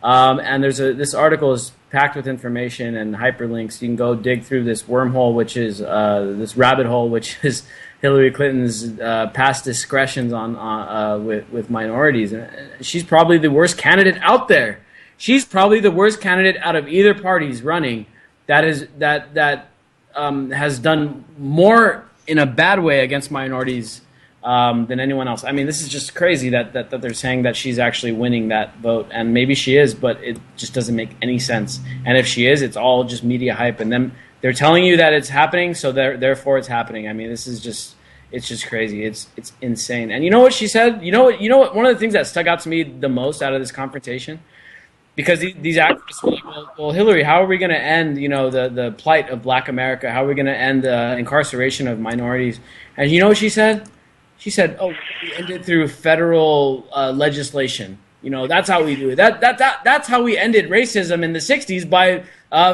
And this article is packed with information and hyperlinks. You can go dig through this wormhole, which is this rabbit hole, which is Hillary Clinton's past discretions with minorities. And she's probably the worst candidate out there. She's probably the worst candidate out of either party's running that has done more in a bad way against minorities than anyone else. I mean, this is just crazy that they're saying that she's actually winning that vote, and maybe she is, but it just doesn't make any sense. And if she is, it's all just media hype, and then they're telling you that it's happening, so therefore it's happening. I mean, it's just crazy. It's insane. And you know what she said? You know what? One of the things that stuck out to me the most out of this confrontation, because these activists were like, well, Hillary, how are we going to end, the plight of Black America? How are we going to end the incarceration of minorities? And you know what she said? She said, "Oh, we end it through federal legislation. That's how we do it. That's how we ended racism in the '60s, by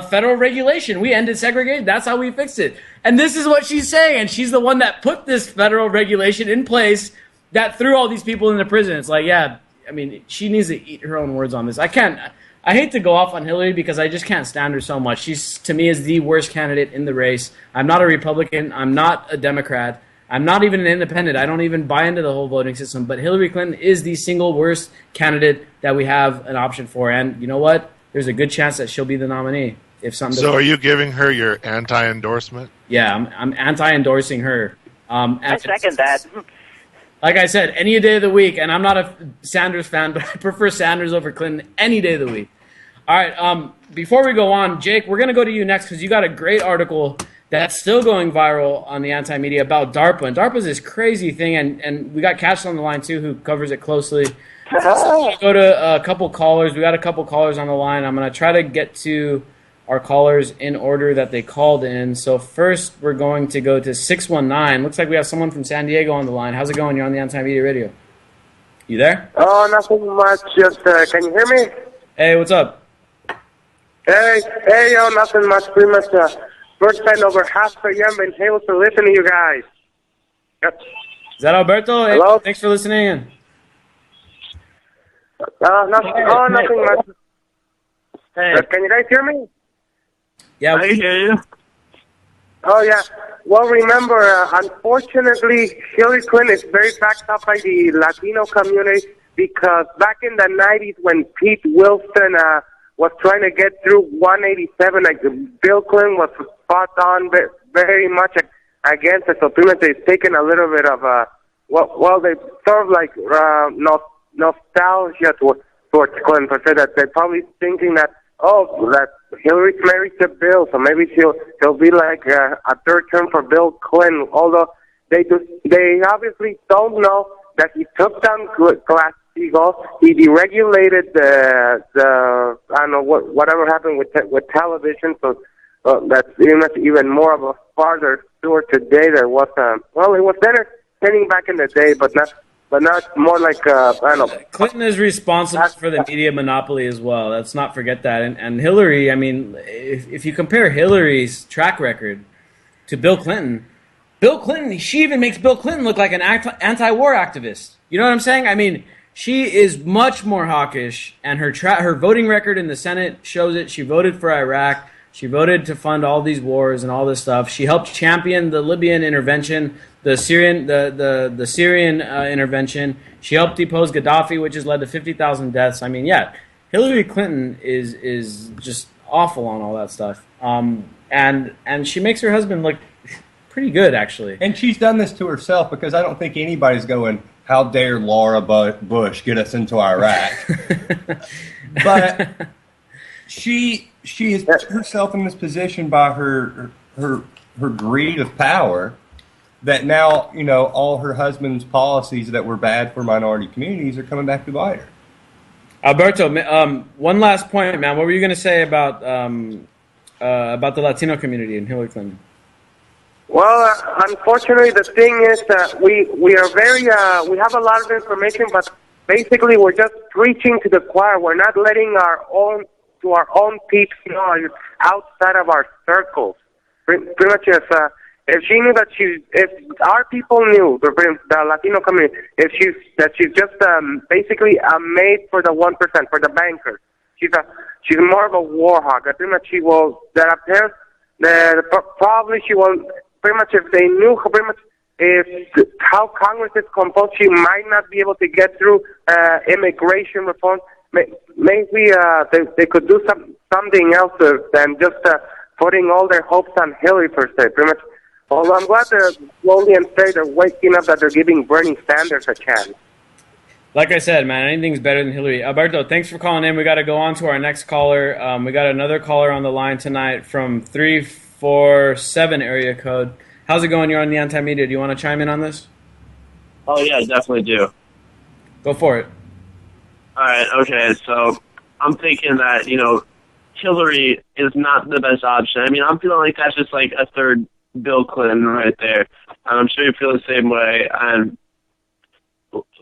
federal regulation. We ended segregation. That's how we fixed it." And this is what she's saying, and she's the one that put this federal regulation in place that threw all these people into prison. It's like, yeah. I mean, she needs to eat her own words on this. I hate to go off on Hillary because I just can't stand her so much. She's, to me, is the worst candidate in the race. I'm not a Republican. I'm not a Democrat. I'm not even an independent. I don't even buy into the whole voting system. But Hillary Clinton is the single worst candidate that we have an option for. And you know what? There's a good chance that she'll be the nominee if something. So are you giving her your anti-endorsement? Yeah, I'm anti-endorsing her. I second that. Like I said, any day of the week, and I'm not a Sanders fan, but I prefer Sanders over Clinton any day of the week. All right, before we go on, Jake, we're going to go to you next because you got a great article that's still going viral on the Anti-Media about DARPA. And DARPA is this crazy thing, and we got Cash on the line, too, who covers it closely. So go to a couple callers. We got a couple callers on the line. I'm going to try to get to our callers in order that they called in. So first, we're going to go to 619. Looks like we have someone from San Diego on the line. How's it going? You're on the Anti-Media Radio. You there? Oh, nothing much. Just, can you hear me? Hey, what's up? Hey, nothing much. Pretty much first time over half a year. Been able to listen to you guys. Yep. Is that Alberto? Hey, hello? Thanks for listening in. Nothing much. Hey. Can you guys hear me? Yeah, I hear you. Oh, yeah. Well, remember, unfortunately, Hillary Clinton is very backed up by the Latino community because back in the 90s when Pete Wilson was trying to get through 187, like Bill Clinton was spot on very much against it. So pretty much they've taken a little bit of they sort of like nostalgia towards Clinton per se, that they're probably thinking that, that Hillary's married to Bill, so maybe he'll be like a third term for Bill Clinton. Although they obviously don't know that he took down Glass-Steagall. He deregulated the I don't know whatever happened with television. So that's even more of a farther tour today. There was it was entertaining back in the day, but not. But now it's more like, I don't know. Clinton is responsible for the media monopoly as well. Let's not forget that. And Hillary, I mean, if you compare Hillary's track record to Bill Clinton, she even makes Bill Clinton look like an anti-war activist. You know what I'm saying? I mean, she is much more hawkish, and her voting record in the Senate shows it. She voted for Iraq. She voted to fund all these wars and all this stuff. She helped champion the Libyan intervention, the Syrian intervention. She helped depose Gaddafi, which has led to 50,000 deaths. I mean, yeah, Hillary Clinton is just awful on all that stuff. And she makes her husband look pretty good, actually. And she's done this to herself, because I don't think anybody's going, how dare Laura Bush get us into Iraq? But she has put herself in this position by her greed of power, that now, all her husband's policies that were bad for minority communities are coming back to bite her. Alberto, one last point, man. What were you going to say about the Latino community in Hillary Clinton? Well, unfortunately, the thing is that we are we have a lot of information, but basically we're just preaching to the choir. We're not letting our own peeps know outside of our circles. Pretty much, if she knew that if our people knew, the Latino community, that she's just basically a maid for the 1%, for the bankers. She's more of a war hawk. I think that she will. Probably she will. Pretty much, if they knew how Congress is composed, she might not be able to get through immigration reform. Maybe they could do something else than just putting all their hopes on Hillary per se. Pretty much. Although I'm glad they're slowly and steady they're waking up, that they're giving Bernie Sanders a chance. Like I said, man, anything's better than Hillary. Alberto, thanks for calling in. We got to go on to our next caller. We got another caller on the line tonight from 347 area code. How's it going? You're on the Anti-Media. Do you want to chime in on this? Oh, yeah, definitely do. Go for it. All right, okay, so I'm thinking that, Hillary is not the best option. I mean, I'm feeling like that's just like a third Bill Clinton right there. And I'm sure you feel the same way. And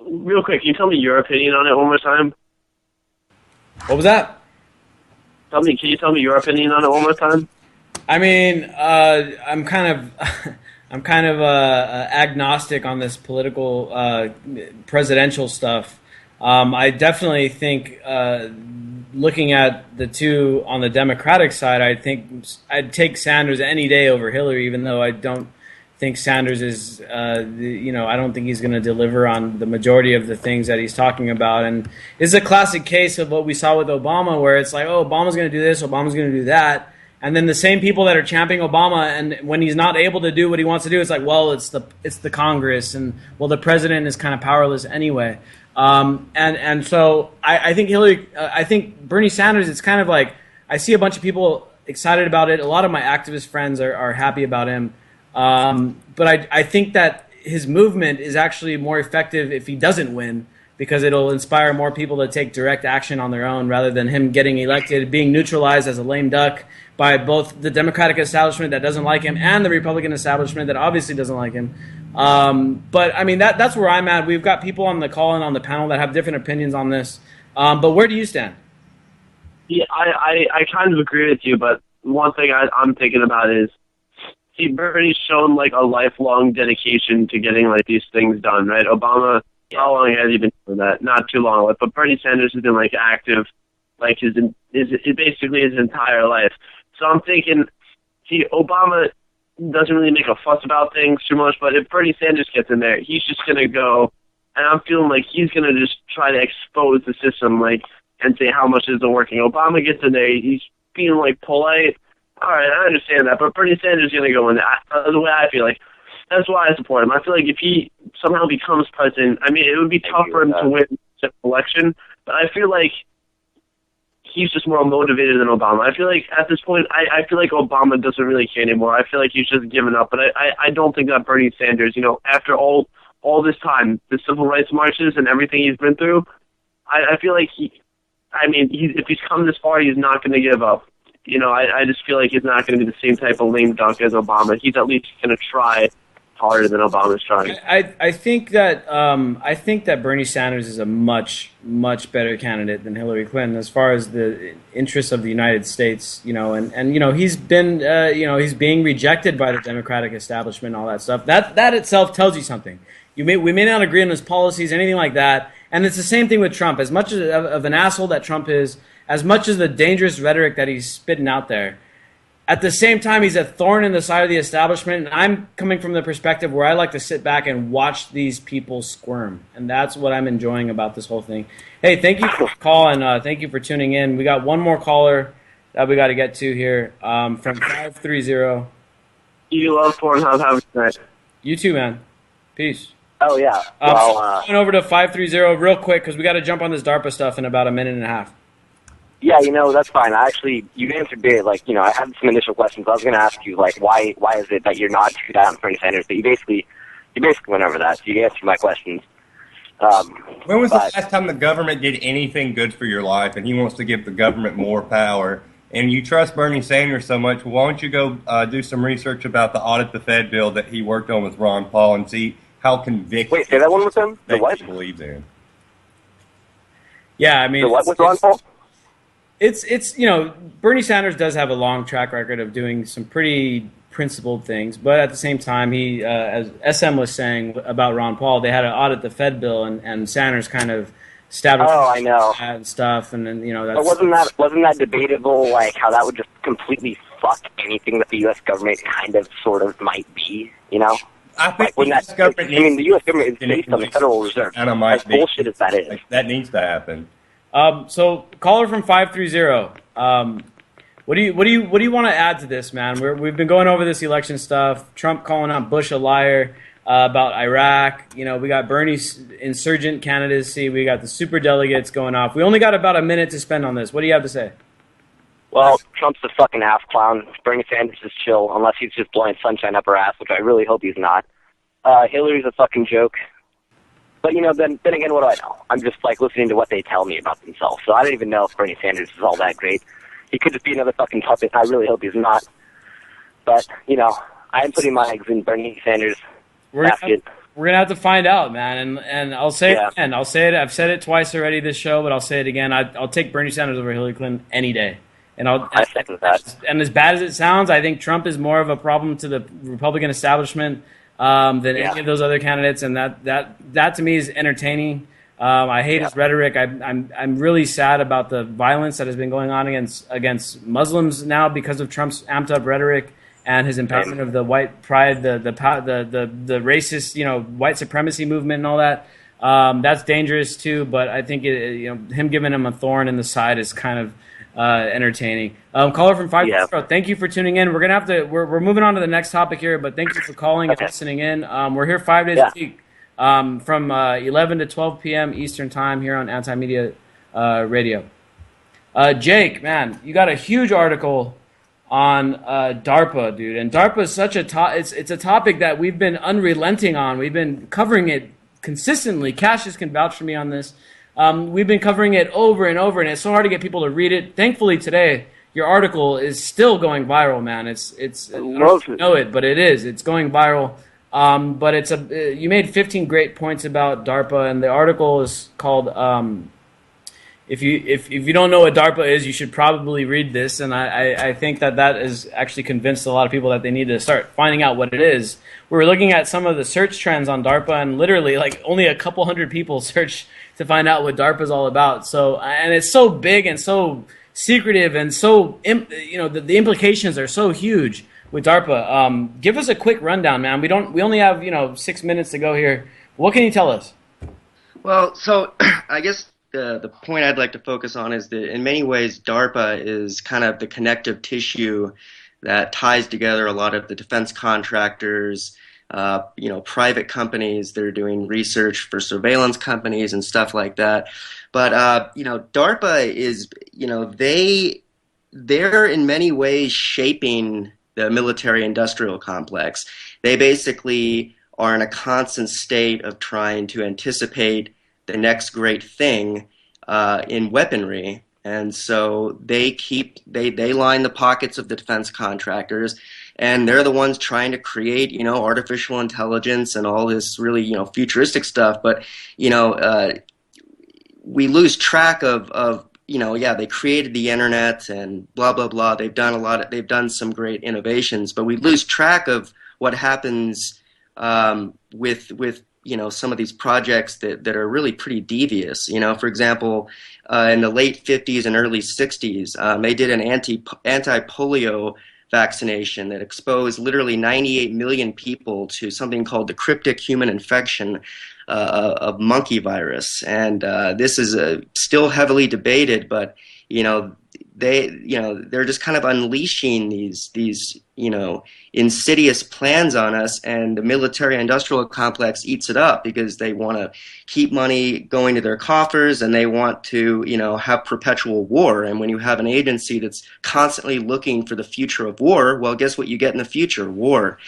real quick, can you tell me your opinion on it one more time? What was that? Can you tell me your opinion on it one more time? I mean, I'm kind of agnostic on this political presidential stuff. I definitely think, looking at the two on the Democratic side, I think I'd take Sanders any day over Hillary, even though I don't think Sanders is, I don't think he's going to deliver on the majority of the things that he's talking about. And it's a classic case of what we saw with Obama, where it's like, oh, Obama's going to do this, Obama's going to do that. And then the same people that are championing Obama, and when he's not able to do what he wants to do, it's like, well, it's the Congress, and well, the president is kind of powerless anyway. And so I think I think Bernie Sanders, it's kind of like, I see a bunch of people excited about it. A lot of my activist friends are happy about him. But I think that his movement is actually more effective if he doesn't win, because it'll inspire more people to take direct action on their own, rather than him getting elected, being neutralized as a lame duck by both the Democratic establishment that doesn't like him and the Republican establishment that obviously doesn't like him. But I mean, that's where I'm at. We've got people on the call and on the panel that have different opinions on this. But where do you stand? Yeah, I kind of agree with you, but one thing I'm thinking about is, Bernie's shown like a lifelong dedication to getting like these things done, right? Obama, how long has he been doing that? Not too long, but Bernie Sanders has been like active, like basically his entire life. So I'm thinking, Obama doesn't really make a fuss about things too much, but if Bernie Sanders gets in there, he's just gonna go, and I'm feeling like he's gonna just try to expose the system, like, and say how much isn't working. Obama gets in there, he's being like polite. All right, I understand that, but Bernie Sanders is going to go in there. The way I feel like, that's why I support him. I feel like if he somehow becomes president, I mean, it would be tough for him to win election, but I feel like he's just more motivated than Obama. I feel like at this point, I feel like Obama doesn't really care anymore. I feel like he's just given up. But I don't think that Bernie Sanders, after all this time, the civil rights marches and everything he's been through, I feel like if he's come this far, he's not going to give up. I just feel like he's not going to be the same type of lame duck as Obama. He's at least going to try harder than Obama's trying. I think that Bernie Sanders is a much better candidate than Hillary Clinton as far as the interests of the United States. He's been he's being rejected by the Democratic establishment, all that stuff. That itself tells you something. We may not agree on his policies, anything like that. And it's the same thing with Trump. As much of an asshole that Trump is, as much as the dangerous rhetoric that he's spitting out there, at the same time, he's a thorn in the side of the establishment. And I'm coming from the perspective where I like to sit back and watch these people squirm. And that's what I'm enjoying about this whole thing. Hey, thank you for the call, and thank you for tuning in. We got one more caller that we got to get to here from 530. You love Pornhub. Have a good night. You too, man. Peace. Oh, yeah. Going over to 530 real quick because we got to jump on this DARPA stuff in about a minute and a half. Yeah, that's fine. You answered it. I had some initial questions. I was going to ask you, why is it that you're not too down on Bernie Sanders? But you basically went over that, so you answered my questions. When was the last time the government did anything good for your life, and he wants to give the government more power? And you trust Bernie Sanders so much, why don't you go do some research about the Audit the Fed bill that he worked on with Ron Paul and see how convicted. Wait, say that one with him? The what? Believes in. Yeah, I mean, the what with Ron Paul? It's Bernie Sanders does have a long track record of doing some pretty principled things, but at the same time, he, as SM was saying about Ron Paul, they had to audit the Fed bill, and Sanders kind of stabbed. I know. And stuff, and then that's. But wasn't that debatable? How that would just completely fuck anything that the U.S. government kind of, sort of, might be. I think the U.S. government is based on the Federal Reserve. As bullshit as that is. That needs to happen. So caller from 530. What do you want to add to this, man? We've been going over this election stuff. Trump calling out Bush a liar about Iraq. We got Bernie's insurgent candidacy. We got the super delegates going off. We only got about a minute to spend on this. What do you have to say? Well, Trump's a fucking ass clown. Bernie Sanders is chill, unless he's just blowing sunshine up her ass, which I really hope he's not. Hillary's a fucking joke. But, then again, what do I know? I'm just, listening to what they tell me about themselves. So I don't even know if Bernie Sanders is all that great. He could just be another fucking puppet. I really hope he's not. But, I'm putting my eggs in Bernie Sanders' basket. We're going to have to find out, man. And I'll say it again. I'll say it. I've said it twice already this show, but I'll say it again. I'll take Bernie Sanders over Hillary Clinton any day. I second that. And as bad as it sounds, I think Trump is more of a problem to the Republican establishment than any of those other candidates, and that to me is entertaining. I hate his rhetoric. I'm really sad about the violence that has been going on against Muslims now because of Trump's amped up rhetoric and his empowerment of the white pride, the racist, white supremacy movement and all that. That's dangerous too. But I think him giving him a thorn in the side is kind of entertaining. Caller from 530. Thank you for tuning in. We're gonna have to. We're moving on to the next topic here, but thank you for calling and listening in. We're here 5 days a week, from 11 to 12 p.m. Eastern time here on Anti-Media Radio. Jake, man, you got a huge article on DARPA, dude, and DARPA is such a it's a topic that we've been unrelenting on. We've been covering it consistently. Cassius can vouch for me on this. We've been covering it over and over, and it's so hard to get people to read it. Thankfully, today, your article is still going viral, man. I don't know if you know it, but it is. It's going viral. But you made 15 great points about DARPA, and the article is called, if you don't know what DARPA is, you should probably read this, and I think that has actually convinced a lot of people that they need to start finding out what it is. We were looking at some of the search trends on DARPA, and literally, only a couple hundred people search to find out what DARPA is all about. So, and it's so big and so secretive, and so the implications are so huge with DARPA. Give us a quick rundown, man. We only have 6 minutes to go here. What can you tell us? Well, so I guess the point I'd like to focus on is that in many ways DARPA is kind of the connective tissue that ties together a lot of the defense contractors, private companies that are doing research for surveillance companies and stuff like that. But DARPA is, they're in many ways shaping the military-industrial complex. They basically are in a constant state of trying to anticipate the next great thing in weaponry. And so they line the pockets of the defense contractors, and they're the ones trying to create, artificial intelligence and all this really, futuristic stuff. But, we lose track of they created the internet and blah, blah, blah. They've done some great innovations, but we lose track of what happens with some of these projects that are really pretty devious. For example, in the late 50s and early 60s, they did an anti-polio vaccination that exposed literally 98 million people to something called the cryptic human infection of monkey virus. And this is still heavily debated, but they're just kind of unleashing these insidious plans on us, and the military-industrial complex eats it up because they want to keep money going to their coffers, and they want to have perpetual war. And when you have an agency that's constantly looking for the future of war, well, guess what you get in the future? War.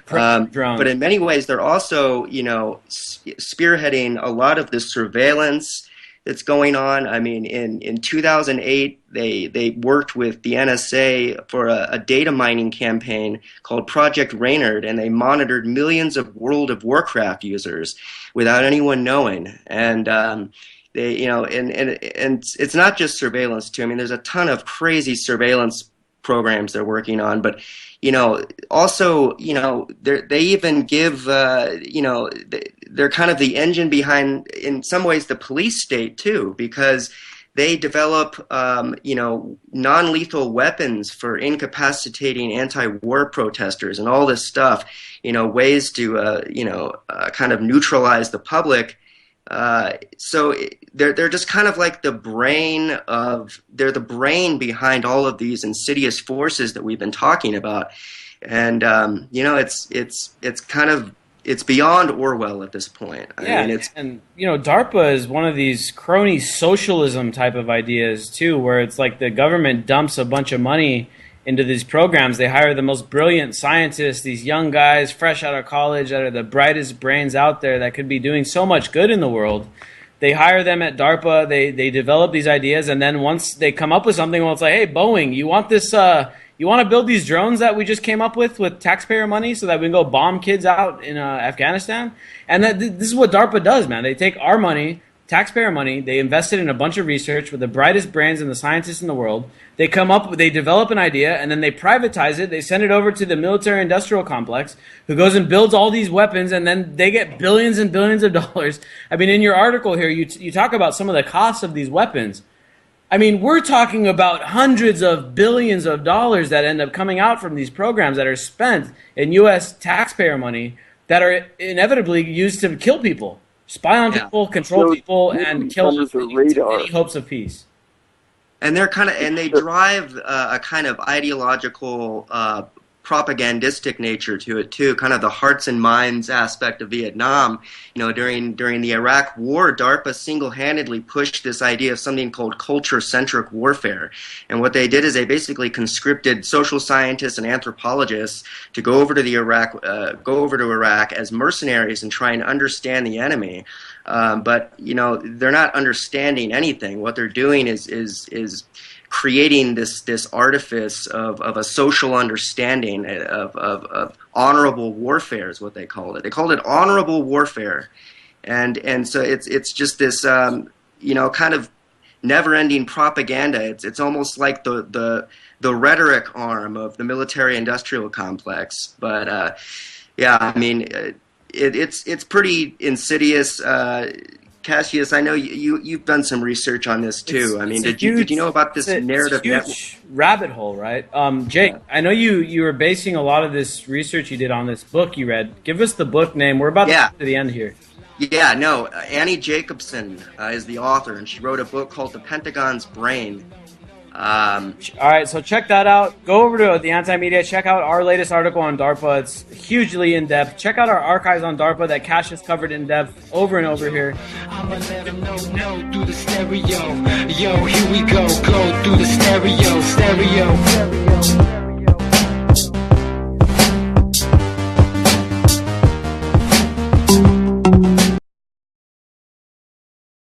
But in many ways, they're also spearheading a lot of the surveillance that's going on. I mean, in 2008, they worked with the NSA for a data mining campaign called Project Reynard, and they monitored millions of World of Warcraft users without anyone knowing. And and it's not just surveillance too. I mean, there's a ton of crazy surveillance programs they're working on, but also they even give they're kind of the engine behind, in some ways, the police state too, because they develop non-lethal weapons for incapacitating anti-war protesters and all this stuff, ways to kind of neutralize the public. So they're just kind of like the brain behind all of these insidious forces that we've been talking about. And it's beyond Orwell at this point. I mean, DARPA is one of these crony socialism type of ideas too, where it's like the government dumps a bunch of money into these programs. They hire the most brilliant scientists, these young guys fresh out of college that are the brightest brains out there that could be doing so much good in the world. They hire them at DARPA, they develop these ideas, and then once they come up with something, well, it's like, hey, Boeing, you want this, you want to build these drones that we just came up with taxpayer money so that we can go bomb kids out in Afghanistan? And this is what DARPA does, man. They take our money, taxpayer money, they invest it in a bunch of research with the brightest brains and the scientists in the world. They they develop an idea, and then they privatize it. They send it over to the military-industrial complex, who goes and builds all these weapons, and then they get billions and billions of dollars. I mean, in your article here, you talk about some of the costs of these weapons. I mean, we're talking about hundreds of billions of dollars that end up coming out from these programs that are spent in U.S. taxpayer money that are inevitably used to kill people, spy on people, control people, and kill any hopes of peace. And they drive a kind of ideological, propagandistic nature to it too, kind of the hearts and minds aspect of Vietnam. During the Iraq War, DARPA single-handedly pushed this idea of something called culture-centric warfare. And what they did is they basically conscripted social scientists and anthropologists to go over to Iraq as mercenaries and try and understand the enemy. But they're not understanding anything. What they're doing is creating this artifice of a social understanding of honorable warfare is what they called it. They called it honorable warfare, and so it's just this kind of never-ending propaganda. It's almost like the rhetoric arm of the military-industrial complex. But I mean. It's pretty insidious. Cassius, I know you've done some research on this too. Did you know about this narrative huge rabbit hole, right? Jake, I know you were basing a lot of this research you did on this book you read. Give us the book name. We're about to get to the end here. Yeah, no. Annie Jacobson is the author, and she wrote a book called The Pentagon's Brain. All right, so check that out. Go over to the Anti-Media. Check out our latest article on DARPA. It's hugely in-depth. Check out our archives on DARPA that Cash has covered in-depth over and over here. I'ma let 'em know through the stereo. Yo, here we go.